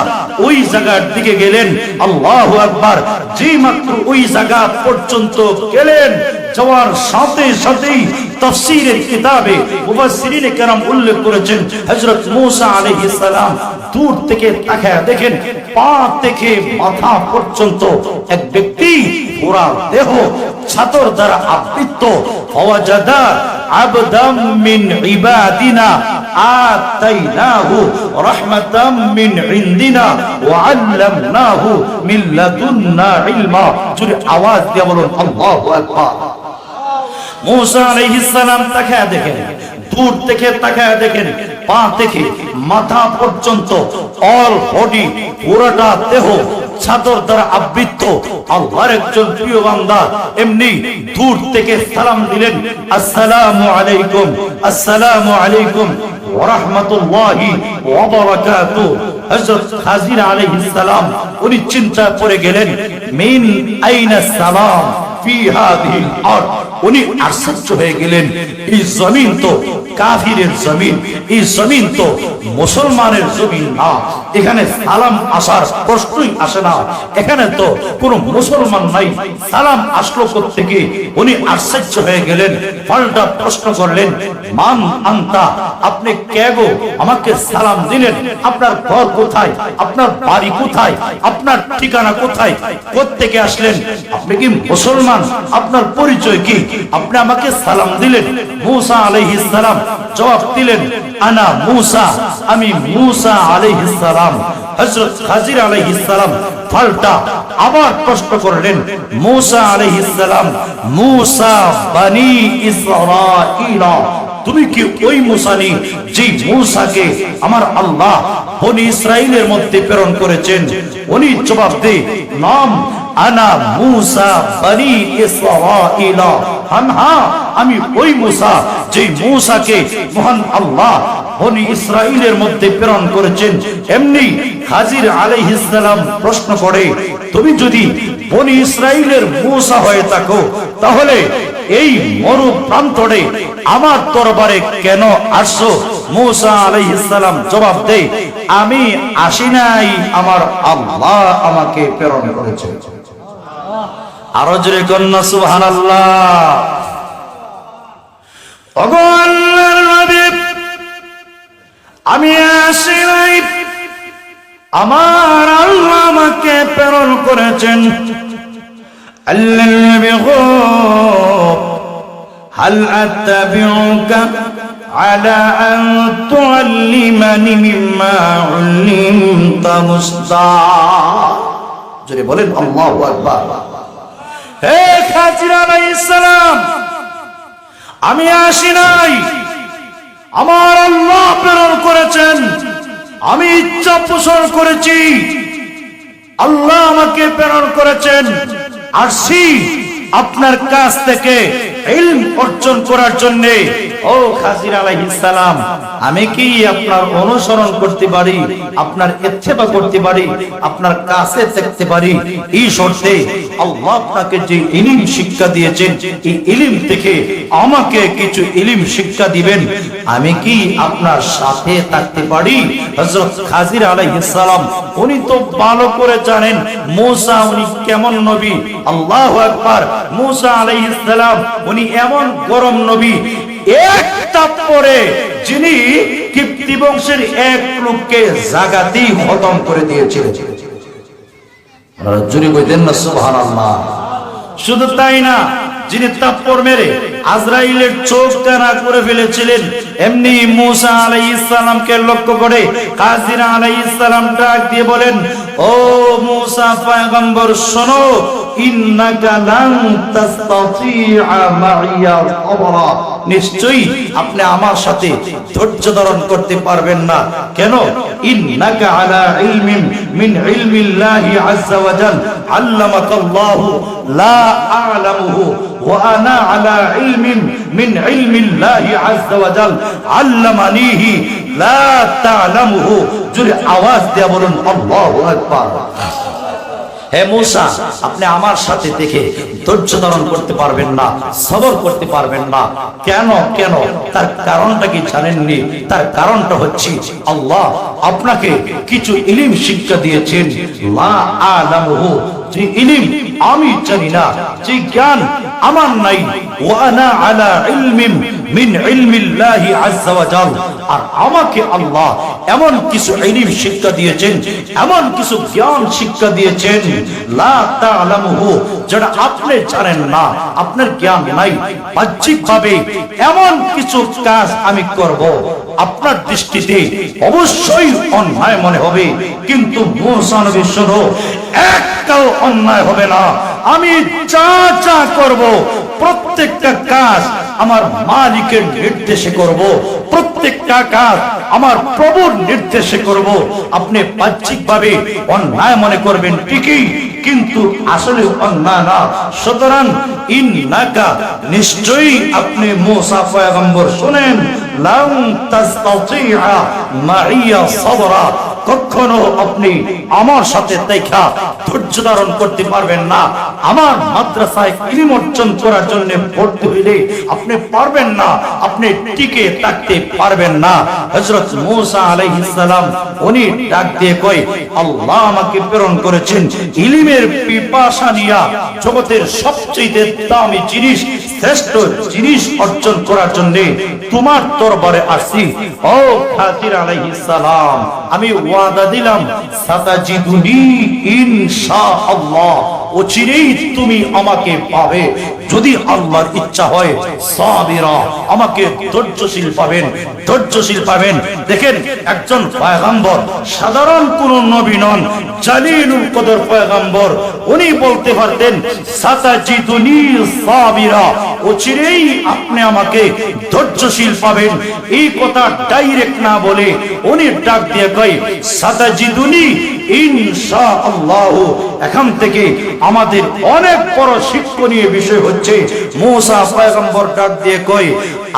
ওই জায়গার দিকে গেলেন। আল্লাহু আকবার। যে মাত্র ওই জায়গা পর্যন্ত গেলেন, যাওয়ার সাথে সাথেই তাফসীরের কিতাবে মুফাসসিরিনে কেরাম উল্লেখ করেছেন, হযরত মূসা আলাইহিস সালাম দূর থেকে তাকায় দেখেন, পা থেকে মাথা পর্যন্ত এক ব্যক্তি পুরা দেহ ছাতর দ্বারা আবৃত। ফাওয়াজাদা আবদাম মিন ইবাদিনা আতাইনাহু রাহমাতাম মিন ইনদিনা ওয়া আল্লামনাহু মিন লাদুন্না ইলমা, জোরে আওয়াজ দিয়ে বলুন আল্লাহু আকবার। মূসা আলাইহিস সালাম তাকায় দেখেন, দূর থেকে তাকায় দেখেন, পা থেকে মাথা পর্যন্ত অল বডি পুরোটা দেহ চাদর দ্বারা আবৃত আল্লাহর একজন প্রিয় বান্দা এমনি দূর থেকে সালাম দিলেন, আসসালামু আলাইকুম, আসসালামু আলাইকুম ওয়া রাহমাতুল্লাহি ওয়া বারাকাতুহু। হযরত খাজির আলাইহিস সালাম উনি চিন্তা পড়ে গেলেন, মিন আইনা সালাম ফি হাযিহিল আরদ। উনি আশ্চর্য হয়ে গেলেন, এই জমিন তো কাফিরের জমিন, এই জমিন তো মুসলমানের জমিন না, এখানে সালাম আসার প্রশ্নই আসে না, এখানে তো কোনো মুসলমান নাই, সালাম আসলো কোত্থেকে? উনি আশ্চর্য হয়ে গেলেন, পাল্টা প্রশ্ন করলেন, মান আনতা, আপনি কে গো, আমাকে সালাম দিলেন? আপনার ঘর কোথায়, আপনার বাড়ি কোথায়, আপনার ঠিকানা কোথায়, কোত্থেকে আসলেন? আপনি কি মুসলমান? আপনার পরিচয় কি? আপনি আমাকে সালাম দিলেন। মূসা আলাইহিস সালাম জবাব দিলেন, আনা মূসা, আমি মূসা আলাইহিস সালাম। হযরত খাজির আলাইহিস সালাম পাল্টা আবার প্রশ্ন করলেন, মূসা আলাইহিস সালাম, মূসা বনি ইসরাঈল, তুমি কি ওই মূসা নি যে মূসাকে আমার আল্লাহ বনি ইসরাইলের মধ্যে প্রেরণ করেছেন? উনি জবাব দেয়, নাম আনা মূসা বনি ইসরাঈল, হ্যাঁ আমি ওই মূসা যে মূসাকে মহান আল্লাহ বনি ইসরাইলের মধ্যে প্রেরণ করেছেন। এমনি খাজির আলাইহিস সালাম প্রশ্ন করে, তুমি যদি বনি ইসরাইলের মূসা হয়ে থাকো তাহলে এই মরু প্রান্তরে আমার দরবারে কেন আসছো? মূসা আলাইহিস সালাম জবাব দেয়, আমি আসি নাই, আমার আল্লাহ আমাকে প্রেরণ করেছে। আরো জোরে কন্যা সুবহানাল্লাহ। ওগো আল্লাহর নবী, আমি আসি নাই, আমার আল্লাহ আমাকে প্রেরণ করেছেন। আল্লাহর নবী গো, হাল আত্তাবিউকা আলা আন তুআল্লিমানি মিম্মা উল্লিমতা মুসতা। জোরে বলেন আল্লাহু আকবার। হে খাজির আলাইহিস সালাম, আমি আসি নাই, আমার আল্লাহ প্রেরণ করেছেন, আমি ইচ্ছা পোষণ করেছি, আল্লাহ আমাকে প্রেরণ করেছেন, আসছি আপনার কাছ থেকে ইলম অর্জন করার জন্য। ও খাজির আলাইহিস সালাম, আমি কি আপনার অনুসরণ করতে পারি, আপনার ইত্তেবা করতে পারি, আপনার কাছে থাকতে পারি, এই শর্তে আল্লাহ আপনাকে যে ইলম শিক্ষা দিয়েছেন এই ইলম থেকে আমাকে কিছু ইলম শিক্ষা দিবেন, আমি কি আপনার সাথে থাকতে পারি? হযরত খাজির আলাইহিস সালাম উনি তো ভালো করে জানেন মূসা উনি কেমন নবী। আল্লাহু আকবার। মূসা আলাইহিস সালাম উনি এমন গরম নবী, একটা পরে যিনি কিপ্তি বংশের এক লোককে জাগাতেই খতম করে দিয়েছিলেন। আপনারা জোরে কইতেন না সুবহানাল্লাহ। শুধু তাই না, যিনি তাপ্পর মেরে আজরাইলের চোখ কানা করে ফেলেছিলেন, এমনি মূসা আলাইহিস সালামকে লক্ষ্য করে খাজির আলাইহিস সালাম ডাক দিয়ে বলেন, ও মূসা পয়গম্বর শোনো, ইন্নাকা লান তাসতাতিআ মাইয়া সাবরা, নিশ্চয়ই আপনি আমার সাথে ধৈর্য ধারণ করতে পারবেন না। কেন? ইন্নাকা আলা ইলমিন মিন ইলমিল্লাহি আযজা ওয়া জাল আল্লামাকাল্লাহু লা আ'লামুহু ওয়া আনা আলা ইলমিন মিন ইলমিল্লাহি আযজা ওয়া জাল আল্লামানিহি লা তা'লামুহু। জোরে আওয়াজ দিয়ে বলুন আল্লাহু আকবার। হে মূসা, আপনি আমার সাথে থেকে ধৈর্য ধারণ করতে পারবেন না, সবর করতে পারবেন না। কেন? কেন? তার কারণটা কি জানেননি? তার কারণটা হচ্ছে আল্লাহ আপনাকে কিছু ইলম শিক্ষা দিয়েছেন, লা আ'লামুহু, যে ইলম আমি জানি না, যে জ্ঞান আমার নাই, ওয়া আনা আলা ইলমিন মিন ইলমিল্লাহি আযজা ওয়া জাল, আর আমাকে আল্লাহ এমন কিছু ইলম শিক্ষা দিয়েছেন, এমন কিছু জ্ঞান শিক্ষা দিয়েছেন, লা তা'লামুহু, যেটা আপনি জানেন না, আপনার জ্ঞান নাই। বাহ্যিকভাবে এমন কিছু কাজ আমি করব, আপনার দৃষ্টিতে অবশ্যই অন্যায় মনে হবে, কিন্তু মূসা নবী শুনো, একটাও অন্যায় হবে না। আমি যা যা করব প্রত্যেকটা কাজ আমার মালিকের নির্দেশে করব, প্রত্যেকটা কাজ আমার প্রভুর নির্দেশে করব। আপনি বাহ্যিকভাবে অন্যায় মনে করবেন ঠিকই, কিন্তু আসলে অন্যায় না। সুতরাং ইন্নাকা, নিশ্চয়ই আপনি মূসা পয়গম্বর শুনেন, লাম তাসতাতিআ মাইয়া সাবরা, কখনো আপনি আমার সাথে দেখা ধৈর্য ধারণ করতে পারবেন না। আমার মাদ্রাসায় ইলম অর্জন করার জন্য ভর্তি হইলে আপনি পারবেন না, আপনি টিকে থাকতে পারবেন না। হযরত মূসা আলাইহিস সালাম উনি ডাক দিয়ে কয়, আল্লাহ আমাকে প্রেরণ করেছেন ইলমের পিপাসা নিয়া জগতের সবচেয়ে দামি জিনিস, শ্রেষ্ঠ জিনিস অর্জন করার জন্য তোমার দরবারে আসছি। ও খাদির আলাইহিস সালাম, আমি ওয়াদা দিলাম, সাতাজিদুনি ইনশাআল্লাহ, অচিরেই তুমি আমাকে পাবে যদি আল্লাহর ইচ্ছা হয়। সাবিরা, আমাকে ধৈর্যশীল পাবেন, ধৈর্যশীল পাবেন। দেখেন, একজন পয়গম্বর সাধারণ কোন নবী নন, জালিলুল কদর পয়গম্বর, উনি বলতে পারতেন সাতাজিদুনি সাবিরা, অচিরেই আপনি আমাকে ধৈর্যশীল পাবেন। এই কথা ডাইরেক্ট না বলে উনি ডাক দিয়ে কয় সাতাজিদুনি ইনশাআল্লাহ। এখান থেকে আমাদের অনেক বড় শিক্ষণীয় বিষয় হচ্ছে, মূসা পয়গম্বর ডাক দিয়ে কয়,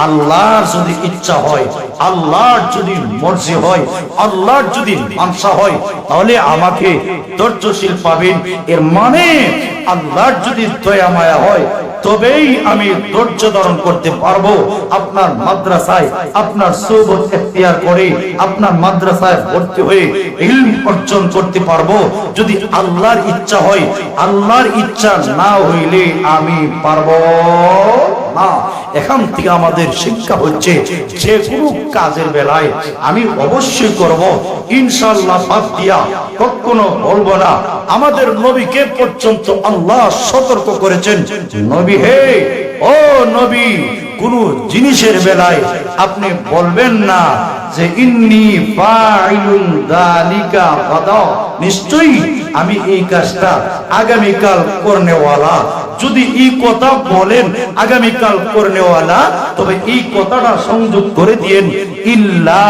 আল্লাহর যদি ইচ্ছা হয়, আল্লাহর যদি মর্জি হয়, আল্লাহর যদি মানসা হয়, তাহলে আমাকে ধৈর্যশীল পাবেন। এর মানে আল্লাহর যদি দয়া মায়া হয়, তবেই আমি ধৈর্য ধারণ করতে পারবো। আপনার মাদ্রাসায় আপনার সুবত ইখতিয়ার করে আপনার মাদ্রাসায় ভর্তি হয়ে ইলম অর্জন করতে পারবো যদি আল্লাহর ইচ্ছা হয়। আল্লাহর ইচ্ছা না হইলে আমি পারবো না। এখান থেকে আমাদের শিক্ষা হচ্ছে, যে কোনো কাজের বেলায় আমি অবশ্যই করব ইনশাআল্লাহ, বাদ দিয়া কখনো বলবো না। আমাদের নবীকে পর্যন্ত আল্লাহ সতর্ক করেছেন, নবী হে, ও নবী, কোন জিনিসের বেলায় আপনি বলবেন না যে ইন্নী ফাইলুন যালিকা গাদা, নিশ্চয়ই আমি এই কাজটা আগামীকাল করনেওয়ালা। যদি এই কথা বলেন আগামীকাল করনেওয়ালা, তবে এই কথাটা সংযোগ করে দিয়েন ইল্লা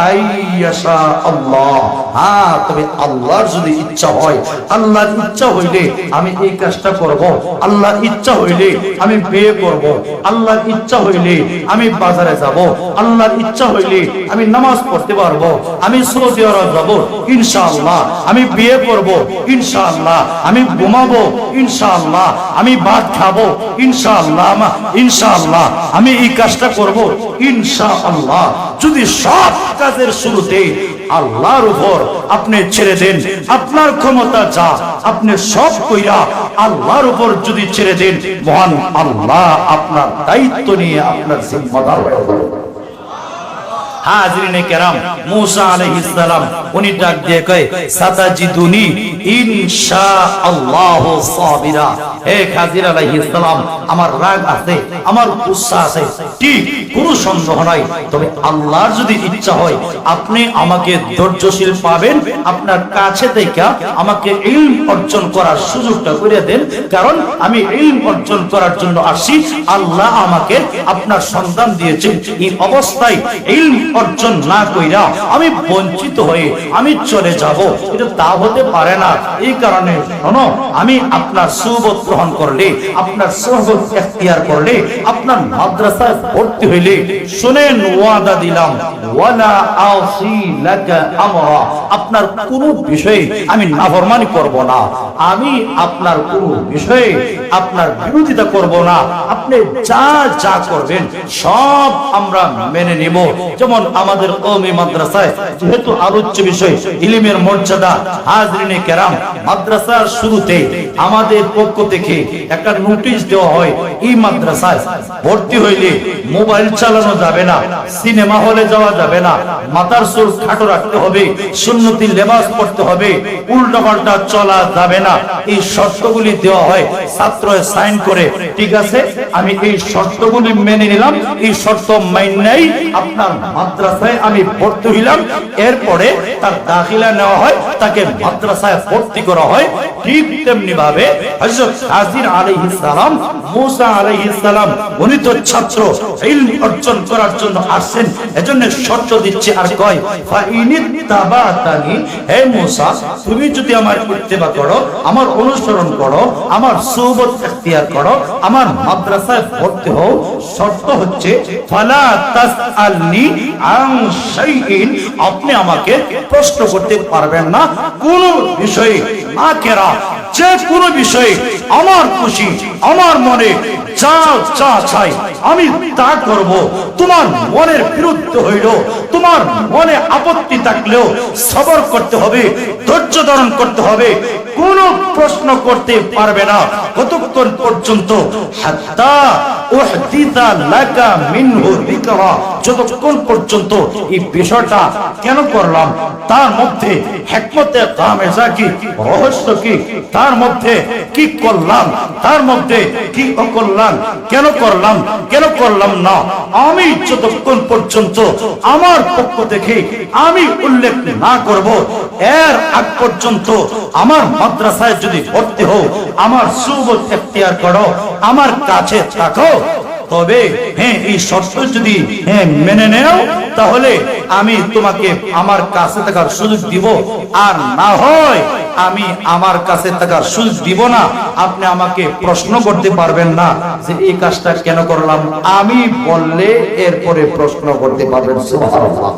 আইয়াশা আল্লাহ, হ্যাঁ, তবে আল্লাহর যদি ইচ্ছা হয়, আল্লাহর ইচ্ছা হইলে আমি এই কাজটা করব, আল্লাহর ইচ্ছা হইলে আমি বিয়ে করব, আল্লাহর ইচ্ছা হইলে আমি বাজারে যাব, আল্লাহর ইচ্ছা হইলে আমি নামাজ পড়তে পারবো, আমি সৌদি আরব যাব ইনশাআল্লাহ, আমি বিয়ে করব ইনশাআল্লাহ, আমি ঘুমাবো ইনশাআল্লাহ, আমি ভাত খাবো ইনশাআল্লাহ, ইনশাআল্লাহ আমি এই কাজটা করব ইনশাআল্লাহ। যদি সব কাজের শুরুতে আল্লাহর উপর আপনি ছেড়ে দেন, আপনার ক্ষমতা যা আপনি সব কইরা আল্লাহর উপর যদি ছেড়ে দেন, মহান আল্লাহ আপনার দায়িত্ব নিয়ে আপনার জিম্মাদার হয়ে যাবে। হাজরিনে কেরাম, মূসা আলাইহিস সালাম উনি ডাক দিয়ে কয় সাতাজিদুনি ইনশাআল্লাহ সাবিরা। হে খাজির আলাইহিস সালাম, আমার রাগ আছে, আমার গুসা আছে, ঠিক কোনো সন্দেহ নাই, তবে আল্লাহর যদি ইচ্ছা হয় আপনি আমাকে ধৈর্যশীল পাবেন। আপনার কাছে থেকে আমাকে ইলম অর্জন করার সুযোগটা করে দেন, কারণ আমি ইলম অর্জন করার জন্য আসি। আল্লাহ আমাকে আপনার সন্তান দিয়েছেন, এই অবস্থায় ইলম অর্জন না কইরা আমি বঞ্চিত হয়ে আমি চলে যাব, এটা তা হতে পারে না। এই কারণে শোনো, আমি আপনার সুবত গ্রহণ করলে, আপনার সুবত ইখতিয়ার করলে, আপনার মাদ্রাসায় ভর্তি হইলে, শুনেন ওয়াদা দিলাম, ওয়ালা আসি লাকা আমরা, আপনার কোন বিষয়ে আমি নাফরমানি করব না, আমি আপনার কোন বিষয়ে আপনার বিরোধিতা করব না। আপনি যা যা করবেন সব আমরা মেনে নেব। যেমন আমাদের কওমি মাদ্রাসায় যেহেতু আলোচ্য বিষয় ইলমের মর্যাদা, হাজরিনে কেরাম, মাদ্রাসার শুরুতে আমাদের পক্ষ থেকে একটা নোটিশ দেওয়া হয়, এই মাদ্রাসায় ভর্তি হইলে মোবাইল চালানো যাবে না, সিনেমা হলে যাওয়া যাবে না, মাথার চুল খাটো রাখতে হবে, সুন্নতি লেবাস পড়তে হবে, উল্টাপাল্টা চলা যাবে না। এই শর্তগুলি দেওয়া হয়, ছাত্র সাইন করে, ঠিক আছে আমি এই শর্তগুলি মেনে নিলাম, এই শর্ত মাইনাই আপনার মাদ্রাসায় আমি ভর্তি হইলাম, এরপরে তার দাখিলা নেওয়া হয়, তাকে মাদ্রাসায় ভর্তি করা হয়। ঠিক তেমনি ভাবে হযরত খাজির আলাইহিস সালাম, মুসা আলাইহিস সালাম, উনি তো ছাত্র, ইলম অর্জন করার জন্য আসেন, এজন্য শর্ত দিচ্ছে আর কয় ফাইনিত্তাবাতানি, হে মুসা তুমি যদি আমার ইত্তেবা করো, আমার অনুসরণ করো, আমার সুহবত ইখতিয়ার করো, আমার মাদ্রাসায় ভর্তি হও, শর্ত হচ্ছে ফালা তাসআলনি আন শাইইন, আপনি আমাকে প্রশ্ন করতে পারবেন না কোন বিষয়ে, আখেরা যে কোনো বিষয়ে আমার খুশি, আমার মনে যা যা চাই আমি তা করব। তোমার মনের বিরুদ্ধে হইল, তোমার মনে আপত্তি থাকলেও সবর করতে হবে, ধৈর্য ধারণ করতে হবে, কোনো প্রশ্ন করতে পারবে না কতক্ষণ পর্যন্ত হাত্তা উহদিতা লাকা মিনহু যিকরা, যতক্ষণ পর্যন্ত এই বিষয়টা কেন করলাম, তার মধ্যে হিকমতে কামেজা কি, রহস্য কি, তার মধ্যে কি করলাম, তার মধ্যে কি অকল্যাণ, কেন করলাম কেন করলাম না, আমি যতক্ষণ পর্যন্ত আমার পক্ষ থেকে আমি উল্লেখ না করব, এর আগ পর্যন্ত আমার মাদ্রাসায় যদি ভর্তি হও, আমার সুহবত ইখতিয়ার করো, আমার কাছে থাকো, তবে হ্যাঁ এই শর্ত যদি মেনে নেও, তাহলে আমি তোমাকে আমার কাছে থাকার সুযোগ দিব, আর না হয় আমি আমার কাছে থাকার সুযোগ দিব না। আপনি আমাকে প্রশ্ন করতে পারবেন না যে এই কাজটা কেন করলাম, আমি বললে এরপরে প্রশ্ন করতে পারবেন। সুবহানাল্লাহ।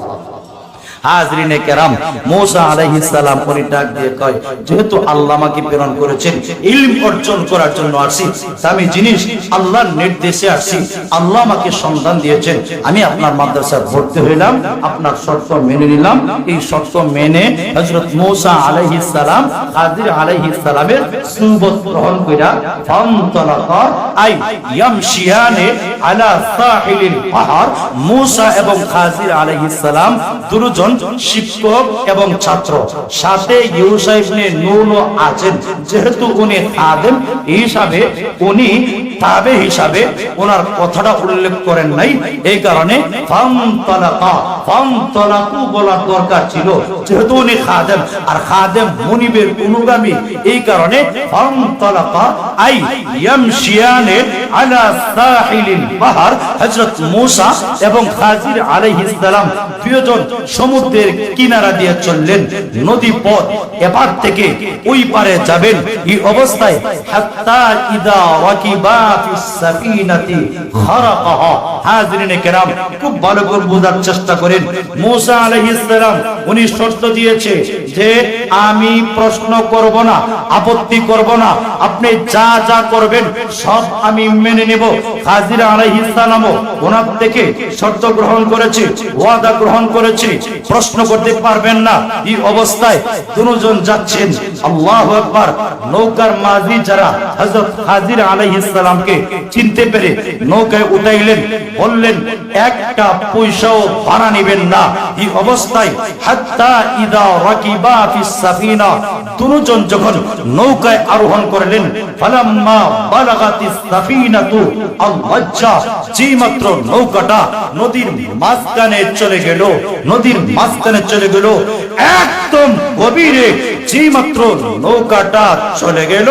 হাজরিনে কেরাম, মুসা আলাইহিস সালাম উনি ডাক দিয়ে কয়, যেহেতু আল্লাহ আমাকে প্রেরণ করেছেন ইলম অর্জন করার জন্য আসছি, আমি জিনিস আল্লাহর নির্দেশে আসছি, আল্লাহ আমাকে সন্ধান দিয়েছেন, আমি আপনার মাদ্রাসায় ভর্তি হইলাম, আপনার শর্ত মেনে নিলাম। এই শর্ত মেনে হযরত মুসা আলাইহিস সালাম খাজির আলাইহিস সালামের সুহবত গ্রহণ কইরা ফানতালাকা আই ইয়ামশিয়ানে আলা সাহিলিল বাহর, মুসা এবং খাজির আলাইহিস সালাম দুজন শিক্ষক এবং ছাত্র, সাথে ইউসা ইবনে নুন আছেন, যেহেতু উনি খাদেম হিসাবে, উনি তাবে হিসাবে ওনার কথাটা উল্লেখ করেন নাই, এই কারণে ফানতালাকু বলার দরকার ছিল, যেহেতু উনি খাদেম, আর খাদেম মুনিবের অনুগামী, এই কারণে ফানতালাকা আই ইয়ামশিয়ানে আলা সাহিলিল বাহর, হযরত মুসা এবং খাজির আলাইহিস সালাম দুজন সমুদ্রের কিনারা দিয়ে চললেন, নদী পথ, এপার থেকে ওই পারে যাবেন। এই অবস্থায় হাত্তা ইদা রাকিবা ফিস সাফিনাতি খারাকাহা, হাজরিনে কেরাম খুব ভালো করে বোঝার চেষ্টা করেন। মুসা আলাইহিস সালাম উনি শর্ত দিয়েছে যে আমি প্রশ্ন করব না, আপত্তি করব না, আপনি যা যা করবেন সব আমি মেনে নেব। খাজির আলাইহিস সালামও ওনার থেকে শর্ত গ্রহণ করেছে, ওয়াদা গ্রহণ করেছে, প্রশ্ন করতে পারবেন না। এই অবস্থায় দুজন যাচ্ছেন, আল্লাহু আকবার। নৌকার মাঝি যারা হযরত খাজির আলাইহিস সালামকে চিনতে পেরে নৌকায় উঠাইলেন, বললেন একটা পয়সাও ভাড়া নেবেন না। এই অবস্থায় হাত্তা ইদা রাকিবা ফিস সাফিনা, দুজন যখন নৌকায় আরোহণ করলেন, ফালাম্মা বালাগাতিস সাফিনাতু আল-মাজ্জা, যে মাত্র নৌকাটা নদীর মাঝখানে চলে গেল, নদীর মাঝখানে চলে গেল, একদম গভীরে যে মাত্র নৌকাটা চলে গেল,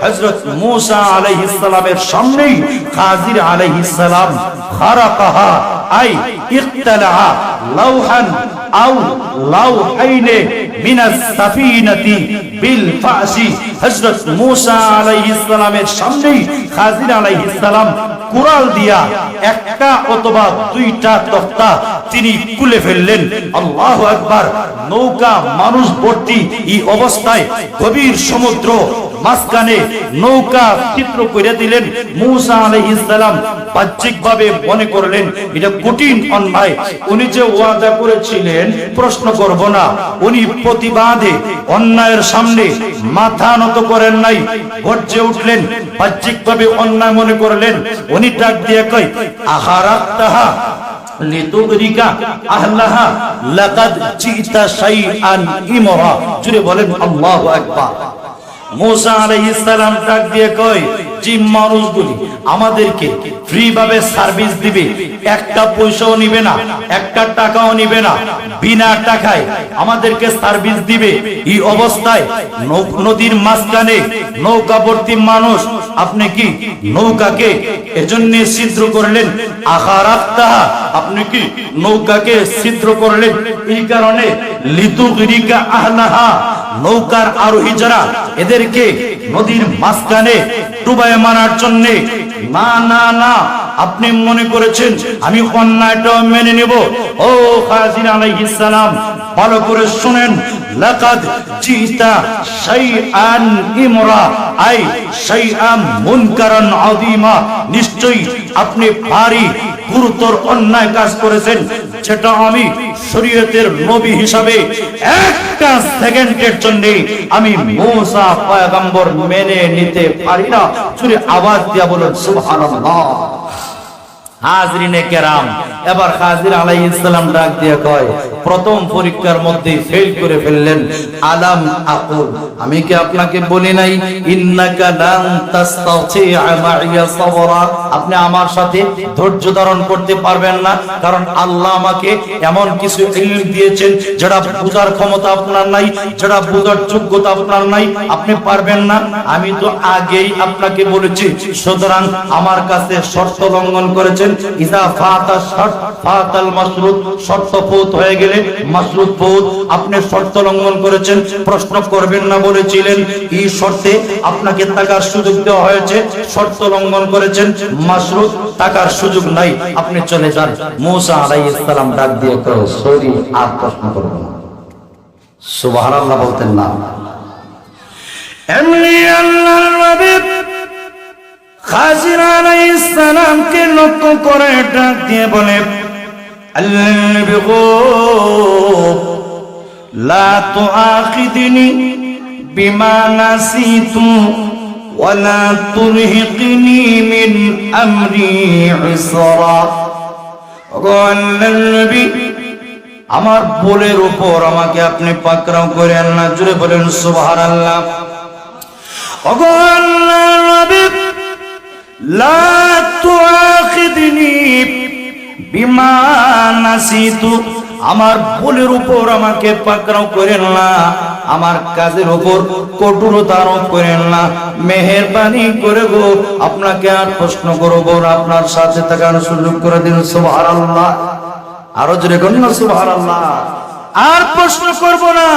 হযরত মুসা আলাইহিস সালামের সামনেই খাজির আলাইহিস সালাম খারাকাহা আই ইখতালাহা লাওহান আও লাওহাইনে মিনাস সাফিনাতি বিল ফাসি, হযরত মুসা আলাইহিস সালামের সামনেই খাজির আলাইহিস সালাম কুড়াল দিয়া একটা অথবা দুইটা তক্তা তিনি খুলে ফেললেন। আল্লাহু আকবার। নৌকা মানুষ ভর্তি, এই অবস্থায় গভীর সমুদ্র মাঝখানে নৌকা চিত্র করে দিলেন। মুসা আলাইহিস সালাম বাহ্যিকভাবে মনে করলেন এটা কঠিন অন্যায়, উনি যে ওয়াদা করেছিলেন প্রশ্ন করব না, উনি প্রতিবাদে অন্যায়ের সামনে মাথা নত করেন নাই, গর্জে উঠলেন, বাহ্যিকভাবে অন্যায় মনে করলেন। উনি ডাক দিয়ে কই, আহারাতাহা লিতুগরিকা আহলাহা লাকাদ জিতা শাইআন ইমরা। জুড়ে বলেন আল্লাহু আকবার। মুসা আলাইহিস সালাম ডাক দিয়ে কই, যে মানুষগুলি আমাদেরকে ফ্রি ভাবে সার্ভিস দিবে, একটা পয়সাও নিবে না, একটা টাকাও নিবে না, বিনা টাকায় আমাদেরকে সার্ভিস দিবে, এই অবস্থায় নদীর মাঝখানে নৌকা ভর্তি মানুষ, আপনি কি নৌকাকে এজন্য ছিদ্র করলেন? আখারাফতাহা, আপনি কি নৌকাকে ছিদ্র করলেন এই কারণে লিতুগরিকা আহলাহা, নৌকার আরোহী যারা এদেরকে নদীর মাঝখানে ডুবায় মারার জন্য? না না না, আপনি মনে করেছেন আমি অন্যায়টা মেনে নেব? ও খাজির আলাইহিস সালাম, ভালো করে শুনেন, লাকাদ জিতা শাইআন ইমরা, আই শাইআন মুনকারান আযীমা, নিশ্চয়ই আপনি ভারী গুরুতর অন্যায় কাজ করেছেন, যেটা আমি শরীয়তের নবী হিসাবে একটা সেকেন্ডের জন্য আমি মুসা পয়গম্বর মেনে নিতে পারি না। জোরে আওয়াজ দিয়া বলুন সুবহানাল্লাহ। হাজরিনে কেরাম, এবার খাজির আলাইহিস সালাম ডাক দিয়ে কয়, প্রথম পরীক্ষার মধ্যে ফেল করে ফেললেন। আলাম আকুল, আমি কি আপনাকে বলি নাই ইন্নাকা লান তাস্তাতিআ মাইয়া সাবরা, আপনি আমার সাথে ধৈর্য ধারণ করতে পারবেন না? কারণ আল্লাহ আমাকে এমন কিছু ইলম দিয়েছেন যেটা বোঝার ক্ষমতা আপনার নাই, যেটা বোঝার যোগ্যতা আপনার নাই, আপনি পারবেন না। আমি তো আগেই আপনাকে বলেছি, সুতরাং আমার কাছে শর্ত লঙ্ঘন করেছেন। ইজা ফাতা শর্ত ফাতাল মাশরুত, শর্ত ফৌত হয়ে গেলে মাশরুত ফৌত, আপনি শর্ত লঙ্ঘন করেছেন, প্রশ্ন করবেন না বলেছিলেন, এই শর্তে আপনাকে টাকার সুযোগ দেওয়া হয়েছে, শর্ত লঙ্ঘন করেছেন, মাশরুত, টাকার সুযোগ নাই, আপনি চলে যান। মুসা আলাইহিস সালাম ডাক দিয়ে কয়, সরি, আর প্রশ্ন করব না। সুবহানাল্লাহ বলতেন না? এমনি আল্লাহর নবী খাজির আলাইহিস সালামকে লক্ষ্য করে ডাক দিয়ে বলে, আল্লাহর নবী গো, লা তুআখিদনি বিমা নাসিতু ওয়ালা তুরহিকনি মিন আমরি ইসরা। গো আল্লাহর নবী, আমার ভুলের উপর আমাকে আপনি পাকড়াও করেন না। জোরে বলেন সুবহানাল্লাহ। ওগো আল্লাহর নবী, লা তুআখিদনি বিমা নাসিতু, আমার ভুলের উপর আমাকে পাকড়াও করেন না, আমার কাজের উপর কঠোরতা আরোপ করেন না, মেহেরবানি করে গো আপনাকে আর প্রশ্ন করব না, আপনার সাথে থাকার সুযোগ করে দিন। সুবহানাল্লাহ। আরো জোরে বলুন না সুবহানাল্লাহ। আর প্রশ্ন করব না,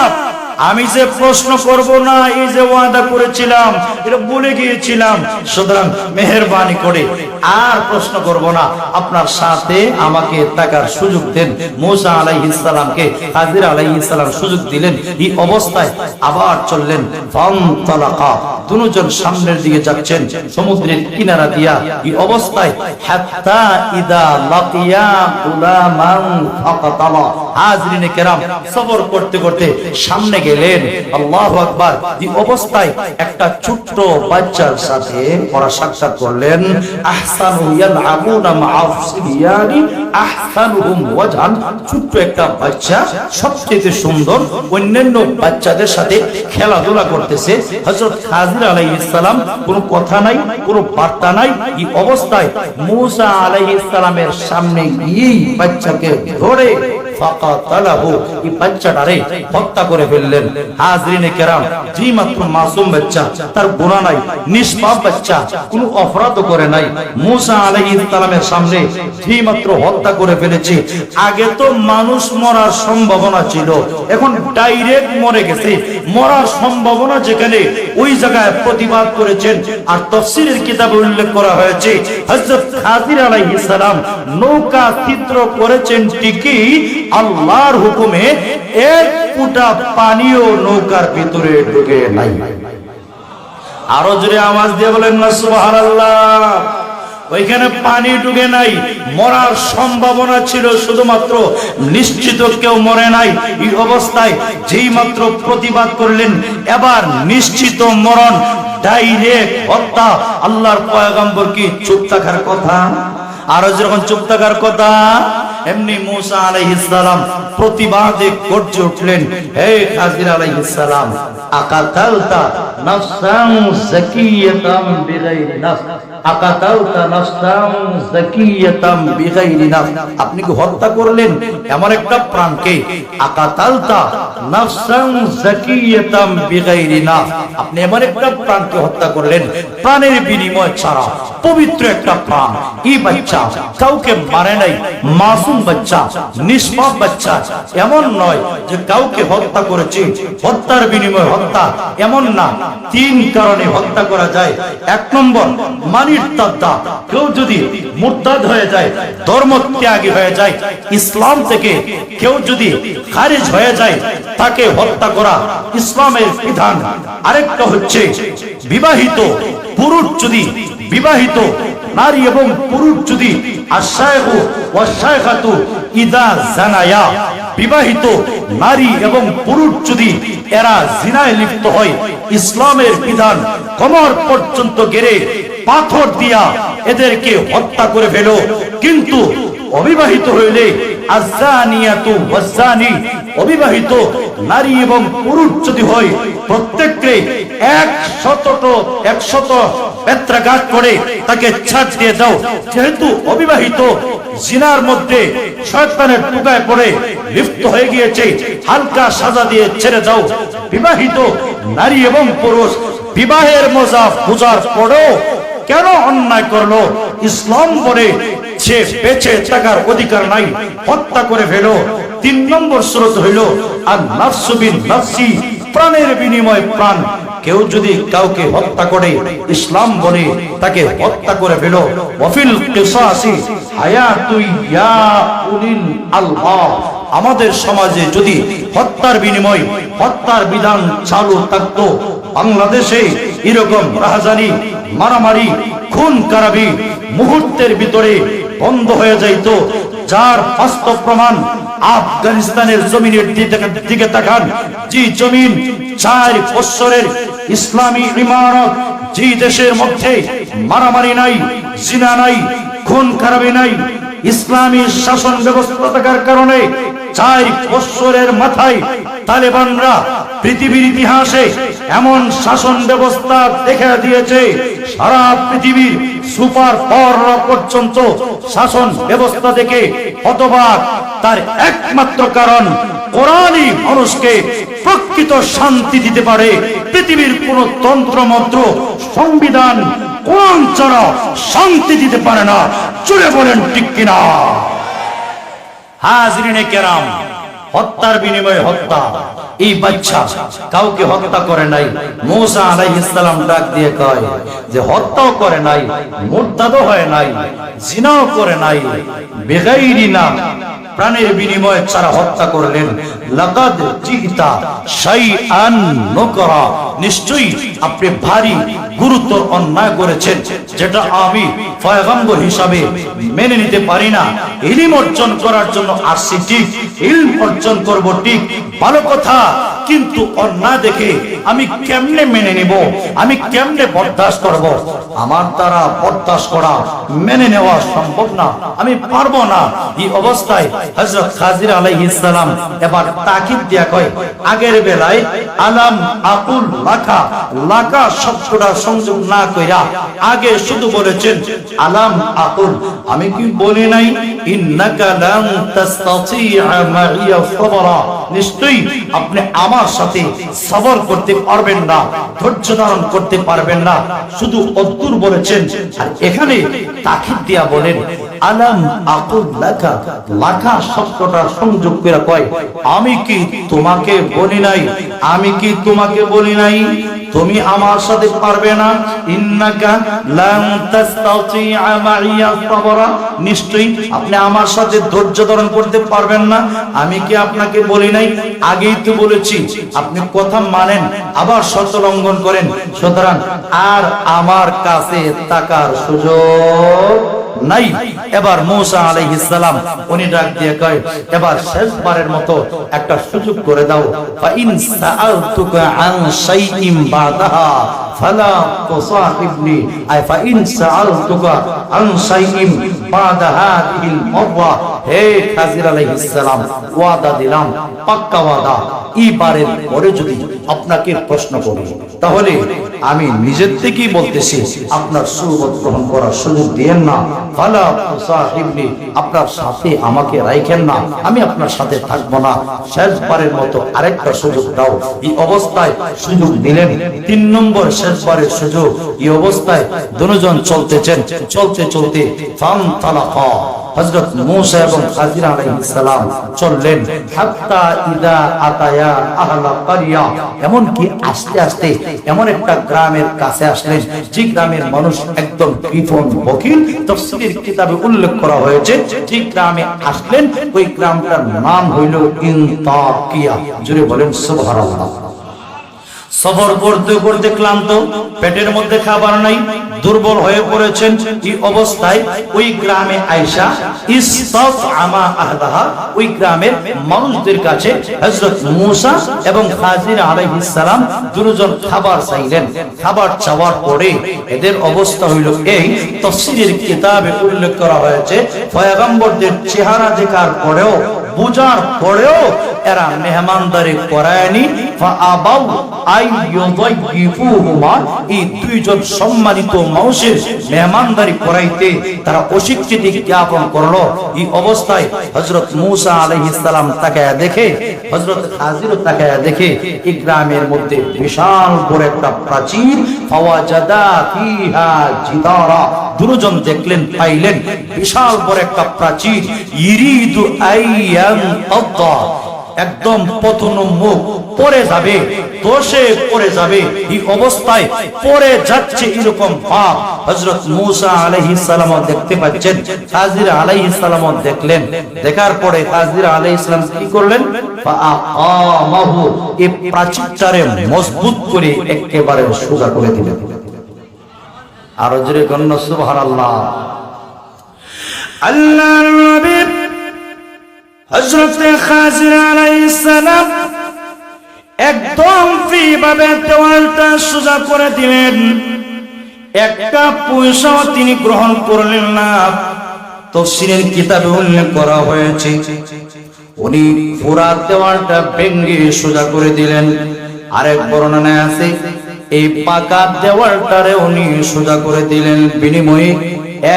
আমি যে প্রশ্ন করব না এই যে ওয়াদা করেছিলাম, এটা বলে গিয়েছিলাম, সুতরাং মেহেরবানি করে আর প্রশ্ন করব না, আপনার সাথে আমাকে থাকার সুযোগ দেন। মুসা আলাইহিস সালামকে খাজির আলাইহিস সালাম সুযোগ দিলেন, এই অবস্থায় আবার চললেন। ফান্তালাকা, দুজন সামনের দিকে যাচ্ছেন সমুদ্রের কিনারা দিয়া, এই অবস্থায় হাত্তা ইদা লাকিয়া গুলামান ফাকাতালা, হাজরিনে কেরাম, সবর করতে করতে সামনে গেলেন। আল্লাহু আকবার। এই অবস্থায় একটা ছোট্ট বাচ্চার সাথে ওরা সাক্ষাৎ করলেন। আহসানু ইয়ালআবুনা মা'আস সিবিয়ানি আহসানুহুম ওয়াজহান, ছোট্ট একটা বাচ্চা সবচেয়ে সুন্দর অন্যান্য বাচ্চাদের সাথে খেলাধুলা করতেছে। হযরত খাজির আলাইহিস সালাম কোনো কথা নাই, কোনো বার্তা নাই, এই অবস্থায় মুসা আলাইহিস সালামের সামনে গিয়ে বাচ্চাকে ধরে ফাকাতালাহু, এই বাচ্চাটারে হত্যা করে ফেললেন। হাজরিনে কেরাম, যে মাত্র মাসুম বাচ্চা, তার গুনাহ নাই, নিষ্পাপ বাচ্চা, কোনো অপরাধ করে নাই, মুসা আলাইহিস সালামের সামনে যে মাত্র হত্যা করে ফেলেছে। আগে তো মানুষ মরার সম্ভাবনা ছিল, এখন ডাইরেক্ট মরে গেছে। মরার সম্ভাবনা যেখানে, ওই জায়গায় প্রতিবাদ করেছেন। আর তাফসীরের কিতাবে উল্লেখ করা হয়েছে, হযরত খাজির আলাইহিস সালাম নৌকা ছিদ্র করেছেন ঠিকই, আল্লাহর হুকুমে এক ফুটা পানিও নৌকার ভিতরে ঢুকে নাই। আরো জোরে আওয়াজ দিয়ে বলেন না সুবহানাল্লাহ। ওইখানে পানি ঢুকে নাই, মরার সম্ভাবনা ছিল শুধুমাত্র, নিশ্চিত কেউ মরে নাই। এই অবস্থায় যেই মাত্র প্রতিবাদ করলেন, এবার নিশ্চিত মরণ, ডাইরেক্ট হত্যা। আল্লাহর পয়গম্বর কি চুপ থাকার কথা? আরো যখন চুপ থাকার কথা, এমনি মূসা আলাইহিস সালাম প্রতিবাদে গর্জে উঠলেন, হে খাজির আলাইহিস সালাম, আকাতালতা নাফসান যাকিয়াতাম বিগাইরি নাফস, আকাতালতা নাফসান যাকিয়াতাম বিগাইরি নাফস, আপনি কি হত্যা করলেন এমন একটা প্রাণকে? আকাতালতা নাফসান যাকিয়াতাম বিগাইরি নাফস, আপনি এমন একটা প্রাণকে হত্যা করলেন প্রাণের বিনিময় ছাড়া, পবিত্র একটা প্রাণ। এই বাচ্চা কাউকে মারে নাই, মাসুম বাচ্চা, নিষ্পাপ বাচ্চা, এমন নয় যে কাউকে হত্যা করেছে, হত্যার বিনিময় হত্যা, এমন না। তিন কারণে হত্যা করা যায়। এক নম্বর, মানির্তাদ্দা, কেউ যদি মুরতাদ হয়ে যায়, ধর্ম ত্যাগী হয়ে যায়, ইসলাম থেকে কেউ যদি খারিজ হয়ে যায়, তাকে হত্যা করা ইসলামের বিধান। আরেকটা হচ্ছে বিবাহিত পুরুষ যদি, বিবাহিত নারী এবং পুরুষ যদি, আশায়খু ওয়াশায়খাতু ইদা জানায়া, বিবাহিত নারী এবং পুরুষ যদি এরা জিনায় লিপ্ত হয়, ইসলামের বিধান কোমর পর্যন্ত গেড়ে পাথর দিয়া এদেরকে হত্যা করে ফেলো। কিন্তু অবিবাহিত হইলে আযানিয়াতু ওয়াযানি, অবিবাহিত নারী এবং পুরুষ যদি হয়, প্রত্যেককে 100 বেত্রাঘাত করে তাকে ছাড় দিয়ে দাও। যেহেতু অবিবাহিত জিনার মধ্যে শয়তানের টুকায় পড়ে লিপ্ত হয়ে গিয়েছে, হালকা সাজা দিয়ে ছেড়ে দাও। বিবাহিত নারী এবং পুরুষ বিবাহের মজা বুঝার পরেও কেন অন্যায় করলো, ইসলাম বলে সে বেঁচে থাকার অধিকার নাই, হত্যা করে ফেলো। 3 নম্বর স্রোত হইল আর নাফসু বিন নাফসি, প্রাণের বিনিময় প্রাণ। কেউ যদি কাউকে হত্যা করে, ইসলাম বলে তাকে হত্যা করে ফেলো। ওয়াফিল কিসাসি হায়াতু ইয়া উলিল আলবাব, আমাদের সমাজে যদি হত্যার বিনিময় হত্যার বিধান চালু থাকতো, বাংলাদেশে এরকম রাহাজানি, মারামারি, খুন খারাপি মুহূর্তের ভিতরে বন্ধ হয়ে যাইত। যার বাস্তব প্রমাণ আফগানিস্তানের জমিনের দিকে তাকান, যে জমিন 4 বছরের ইসলামী ইমারত, যে দেশের মধ্যে মারামারি নাই, জিনা নাই, খুন খারাপি নাই, ইসলামী শাসন ব্যবস্থা থাকার কারণে 4 বছরের মাথায় তালেবানরা পৃথিবীর ইতিহাসে এমন শাসন ব্যবস্থা দেখা দিয়েছে, সারা পৃথিবীর সুপার পাওয়াররা পর্যন্ত শাসন ব্যবস্থা দেখে হতবাক। তার একমাত্র কারণ, কোরআনই মানুষকে প্রকৃত শান্তি দিতে পারে। পৃথিবীর কোন তন্ত্রমন্ত্র, সংবিধান, কোরআন ছাড়া শান্তি দিতে পারে না। চলে বলেন ঠিক কিনা? হাজরিনে কেরাম, হত্যার বিনিময়ে হত্যা। এই বাচ্চা কাউকে হত্যা করে নাই। মূসা আলাইহিস সালাম ডাক দিয়ে কয় যে হত্যাও করে নাই, মুরতাদও হয় নাই, জিনাও করে নাই, বেগাইরি না, প্রাণের বিনিময়ে ছাড়া হত্যা করলেন। লাকাদ জিতা শাইআন নুকরা, নিশ্চয়ই আপনি ভারী গুরুতর অন্যায় করেছেন, যেটা আমি পয়গম্বর হিসাবে মেনে নিতে পারি না। ইলম অর্জন করার জন্য আসছি ঠিক, ইলম অর্জন করব ঠিক, ভালো কথা, কিন্তু অন্যায় দেখে আমি কেমনে মেনে নিব, আমি কেমনে বরদাস্ত করব? আমার দ্বারা বরদাস্ত করা, মেনে নেওয়া সম্ভব না, আমি পারবো না। এই অবস্থায় হযরত খাজির আলাইহিস সালাম এবার তাকিদ দিয়া কয়, আগের বেলায় আলাম আকুল লাকা, লাকা শব্দটা সংযোগ না কইরা আগে শুধু বলেছেন আলাম আকুল, আমি কি বলি নাই ইন্নাকা লান তাসতাতিআ মাইয়া সাবরা, নিশ্চয়ই আপনি আমার সাথে সবর করতে পারবেন না, ধৈর্য ধারণ করতে পারবেন না, শুধু অদ্দুর বলেছেন। আর এখানে তাকিদ দিয়া বলেন আলাম আকুল লাকা, লাকা শব্দটা সংযোগ করে কয় আমি কি তোমাকে বলি নাই, আমি কি তোমাকে বলি নাই তুমি আমার সাথে পারবে না? ইন্নাকা লান তাসতাতিআ মাইয়া সাবরা, নিশ্চয়ই আপনি আমার সাথে ধৈর্য ধারণ করতে পারবেন না, আমি কি আপনাকে বলি নাই? আগেই তো বলেছি, আপনি কথা মানেন আবার শর্ত লঙ্ঘন করেন, সুতরাং আর আমার কাছে তাকার সুযোগ নাই। এবার মূসা আলাইহিস সালাম উনি ডাক দিয়ে কয়, এবার শেষবারের মতো একটা সুযোগ করে দাও, ফা ইন সাআলতুকা আন শাইইন বাদাহা ফালা তুসাহিবনি, আই ফা ইন সাআলতুকা আন শাইইন বাদা হাদিহিল মাররা হে খাজির আলাইহিস সালাম, ওয়াদা দিলাম, পাক্কা ওয়াদা, এবারের পরে যদি আপনাকে প্রশ্ন করি তাহলে আমি নিজের থেকেই বলতেছি আপনার সুবত গ্রহণ করার সুযোগ দিয়েন না। ফালা তুসাহিবনি, আপনার সাথে আমাকে রাখেন না, আমি আপনার সাথে থাকবো না, শেষবারের মতো আরেকটা সুযোগ দাও। এই অবস্থায় সুযোগ দিলেন, 3 নম্বর শেষবারের সুযোগ। এই অবস্থায় দুজন চলতেছেন, চলতে চলতে ফানতালাকা, হযরত মূসা এবং খাজির আলাইহিস সালাম চললেন, হাত্তা ইদা আতায়া আহলা কারিয়া, এমন কি আস্তে আস্তে এমন একটা গ্রামের কাছে আসলেন যে গ্রামের মানুষ একদম কৃপণ বকিল। তাফসীরের কিতাবে উল্লেখ করা হয়েছে যে গ্রামে আসলেন ওই গ্রামটার নাম হইল ইনতাকিয়া। জোরে বলেন সুবহানাল্লাহ। সফর করতে করতে ক্লান্ত, পেটের মধ্যে খাবার নাই, দুর্বল হয়ে পড়েছেন। এই অবস্থায় ওই গ্রামে আয়েশা ইসতাতআমা আহলাহা, ওই গ্রামের মানুষদের কাছে হযরত মূসা এবং খাজির আলাইহিস সালাম দুজন খাবার চাইলেন। খাবার চাওয়ার পরে এদের অবস্থা হইল এই, তাফসীরের কিতাবে উল্লেখ করা হয়েছে পয়গম্বরদের চেহারা দেখার পরেও, বুঝার পরেও এরা মেহমানদারি করায়নি। ফাআবাউ আইয়ুযাইফুহুমা, এই দুইজন সম্মানিত মানুষের মেহমানদারি করাইতে তারা অস্বীকৃতি জ্ঞাপন করলো। এই অবস্থায় হযরত মূসা আলাইহিস সালাম তাকায়া দেখে, হযরত খাজিরও তাকায়া দেখে এই গ্রামের মধ্যে বিশাল বড় একটা প্রাচীর, ফাওয়াজাদা ফিহা জিদারা, দুজন দেখলেন, পাইলেন বিশাল বড় একটা প্রাচীর, ইরিদু আইয়ান তাদা, একদম পতন মুখ পড়ে যাবে, দোষে পড়ে যাবে। এই অবস্থায় পড়ে যাচ্ছে এরকম ভাব হযরত মূসা আলাইহিস সালাম দেখতে পাচ্ছেন, খাজির আলাইহিস সালাম দেখলেন। দেখার পরে খাজির আলাইহিস সালাম কি করলেন? ফাআমাহু, এই প্রাচীরটারে মজবুত করে একেবারে সোজা করে দিলেন। আর জোরে কন্ন সুবহানাল্লাহ। আল্লাহর নবী হযরত খাজির আলাইহিস সালাম একদম ফ্রিভাবে দেওয়ালটা সোজা করে দিলেন। একটা পয়সাও তিনি গ্রহণ করলেন না। তাফসীরের কিতাবে উল্লেখ করা হয়েছে উনি পুরা দেওয়ালটা ভেঙে সোজা করে দিলেন। আরেক বর্ণনায় আছে এই পাকা দেওয়ালটারে উনি সোজা করে দিলেন, বিনিময়ে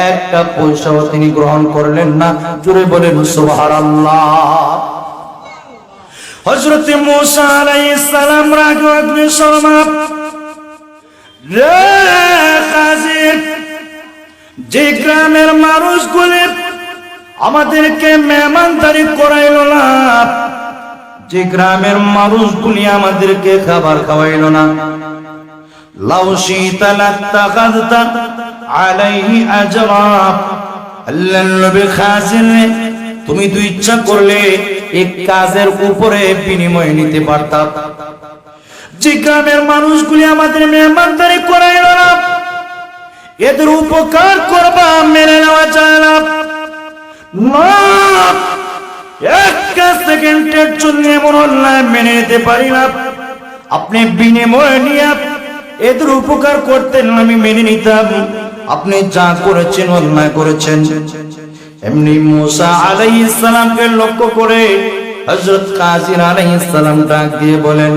একটা পয়সাও তিনি গ্রহণ করলেন না। জোরে বলেন সুবহানাল্লাহ। হযরত মূসা আলাইহিস সালাম রাগে অগ্নিশর্মা, রে খাজির, যে গ্রামের মানুষগুলো আমাদেরকে মেহমানদারি করাইলো না, যে গ্রামের মানুষগুলি আমাদেরকে খাবার খাওয়াইলো না, লাউ শিতা লাত্তাখাযতা আলাইহি আজরা, আল্লাহর নবী খাজির, তুমি তো ইচ্ছা করলে এই কাজের উপরে বিনিময় নিতে পারতা। যে গ্রামের মানুষগুলি আমাদের মেহমানদারি করাইলো না, এদের উপকার করবা, মেনে নেওয়া যায় না। একটা সেকেন্ডের জন্য এমন অন্যায় মেনে নিতে পারি না। আপনি বিনিময় নিয়ে এদের উপকার করতেন, আমি মেনে নিতাম। আপনি যা করেছেন অন্যায় করেছেন। এমনি মূসা আলাইহিস সালামকে লক্ষ্য করে হযরত খাজির আলাইহিস সালাম ডাক দিয়ে বলেন,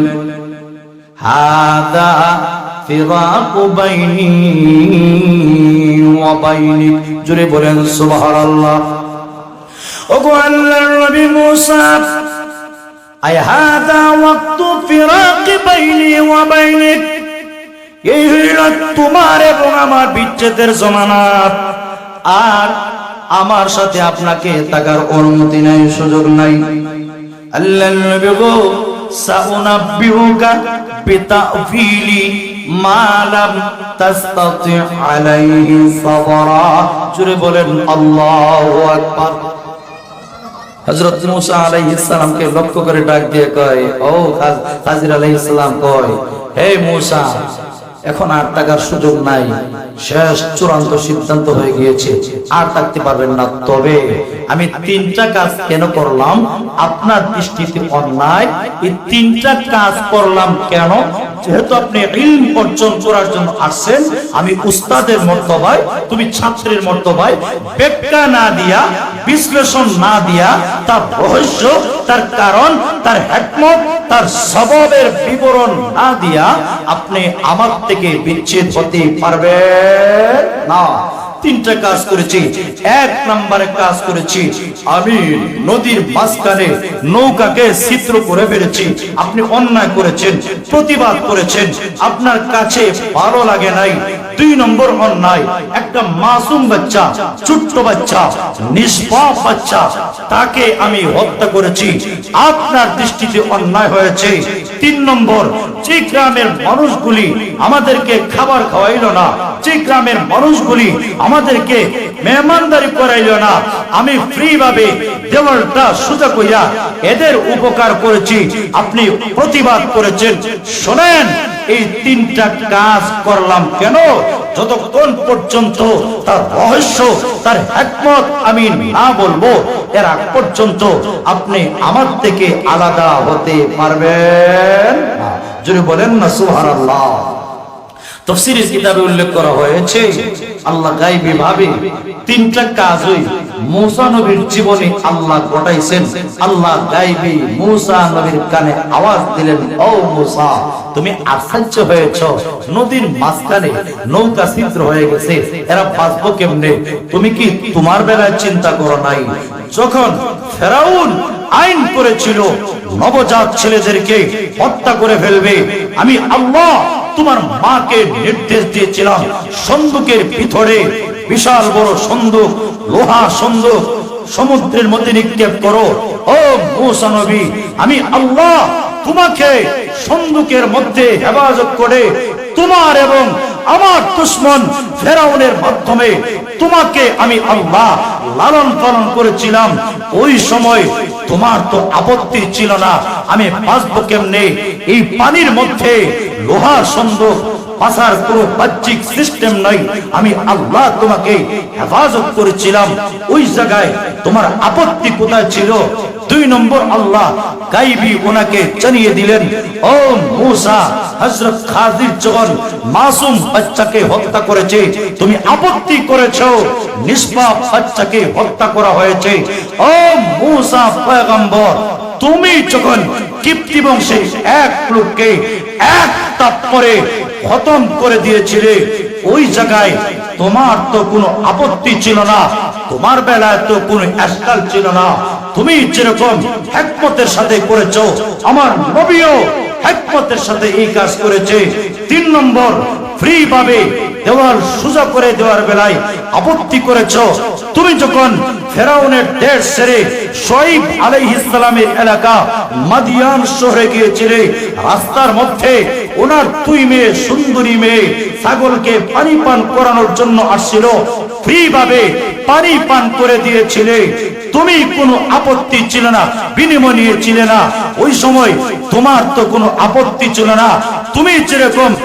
হাদা ফিরাকু বাইনি ওয়া বাইনিক। জোরে বলেন সুবহানাল্লাহ। ওগো আল্লাহর নবী মূসা, আই হাদা ওয়াক্তু ফিরাকি বাইনি ওয়া বাইনিক, এই হইল তোমার এবং আমার বিচ্ছেদের জমানা, আর আমার সাথে আপনাকে থাকার অনুমতি নাই, সুযোগ নাই। আল্লাহর নবী গো, সাউনাব্বিউকা বিতাফিলি মা লাম তাসতাতি আলাইহি সাবরা। জোরে বলেন আল্লাহু আকবার। হযরত মূসা আলাইহিস সালামকে লক্ষ্য করে ডাক দিয়ে কয়, ও খাজির আলাইহিস সালাম কয়, হে মূসা, এখন আর টাকার সুযোগ নাই, শেষ চূড়ান্ত সিদ্ধান্ত হয়ে গিয়েছে, আর থাকতে পারবেন না। তবে আমি 3টা কাজ কেন করলাম আপনার দৃষ্টিতে অন্যায়, এই 3টা কাজ করলাম কেন? যেহেতু আপনি ইলম অর্জন করার জন্য আসছেন, আমি উস্তাদের মর্তবায়, তুমি ছাত্রের মর্তবায় ব্যাখ্যা না দিয়া, বিশ্লেষণ না দিয়া, তার রহস্য, তার কারণ, তার হিকমত, তার সববের বিবরণ না দিয়া আপনি আমার থেকে বিচ্ছেদ হতে পারবেন না। 3টা কাজ করেছি। 1 নম্বরে কাজ করেছি, আমি নদীর মাঝখানে নৌকাকে ছিদ্র করে ফেলেছি। আপনি অন্যায় করেছেন, প্রতিবাদ করেছেন, আপনার কাছে ভালো লাগে নাই। 2 নম্বর অন্যায়, একটা মাসুম বাচ্চা, ছোট্ট বাচ্চা, নিষ্পাপ বাচ্চা, তাকে আমি হত্যা করেছি, আপনার দৃষ্টিতে অন্যায় হয়েছে। 3 নম্বর, যে গ্রামের মানুষগুলি আমাদেরকে খাবার খাওয়াইল না, যে গ্রামের মানুষগুলি আমাদেরকে মেহমানদারি করাইল না, আমি ফ্রি ভাবে দেওয়ালটা সোজা কইরা এদের উপকার করেছি, আপনি প্রতিবাদ করেছেন। শোনেন, এই 3টা কাজ করলাম কেন? যতক্ষণ পর্যন্ত তার রহস্য, তার হিকমত আমি না বলবো, এর আগ পর্যন্ত আপনি আমার থেকে আলাদা হতে পারবেন না। যদি বলেন না সুবহানাল্লাহ। তাফসীরের কিতাবে উল্লেখ করা হয়েছে, আল্লাহ গায়বী ভাবে 3টা কাজই মুসা নবীর জীবনে আল্লাহ ঘটাইছেন। আল্লাহ গায়বী মুসা নবীর কানে আওয়াজ দিলেন, ও মুসা, তুমি আশ্চর্য হয়েছো, নদীর মাঝখানে নৌকা ছিদ্র হয়ে গেছে, এরা বাঁচবো কেমনে? তুমি কি তোমার বেলায় চিন্তা করো নাই? যখন ফেরাউন আইন করেছিল নবজাত ছেলেদেরকে হত্যা করে ফেলবে, আমি আল্লাহ তোমার মাকে নির্দেশ দিয়েছিলাম সন্দুকের ভিতরে বিশাল বড় সন্দুক, লোহা সন্দুক, সমুদ্রের মধ্যে নিক্ষেপ করো। ও মুসা নবী, আমি আল্লাহ তোমাকে সন্দুকের মধ্যে হেফাজত করে তোমার এবং আমার দুশমন ফেরাউনের মাধ্যমে তোমাকে আমি আল্লাহ লালন পালন করেছিলাম। ওই সময় তোমার তো আপত্তি ছিল না, আমি বাঁচবো কেমনে? এই পানির মধ্যে লোহার সন্দুক, বাঁচার কোনো বাহ্যিক সিস্টেম নাই, আমি আল্লাহ তোমাকে হেফাজত করেছিলাম। ওই জায়গায় তোমার আপত্তি কোথায় ছিল? 2 নম্বর, আল্লাহ গায়বী ওনাকে জানিয়ে দিলেন, ও মুসা, হযরত খাদির যখন মাসুম বাচ্চাকে হত্যা করেছে, তুমি আপত্তি করেছো নিষ্পাপ বাচ্চাকে হত্যা করা হয়েছে। ও মুসা পয়গম্বর, তুমি যখন কিপ্তি বংশের এক লোককে এক তাপ্পরে খতম করে দিয়েছিলে, ওই জায়গায় তোমার তো কোনো আপত্তি ছিল না, তোমার বেলায় তো কোনো এশকাল ছিল না। তুমি যেরকম হিকমতের সাথে করেছো, আমার নবীও হিকমতের সাথে এই কাজ করেছে। 3 নম্বর, ফ্রি ভাবে দেওয়াল সোজা করে দেওয়ার বেলায় আপত্তি করেছো। তুমি যখন ফেরাউনের দেশ ছেড়ে শুআয়ব আলাইহিস সালামের এলাকা মাদিয়ান শহরে গিয়েছিলে, রাস্তার মধ্যে ওনার 2 মেয়ে, সুন্দরী মেয়ে, ছাগলকে পানি পান করানোর জন্য আসছিল, ফ্রি ভাবে পানি পান করে দিয়েছিলে, তুমি কোনো আপত্তি ছিল না, বিনিময় নিয়েছিলে না। ওই সময় তোমার তো কোনো আপত্তি ছিল না। তুমি যেরকম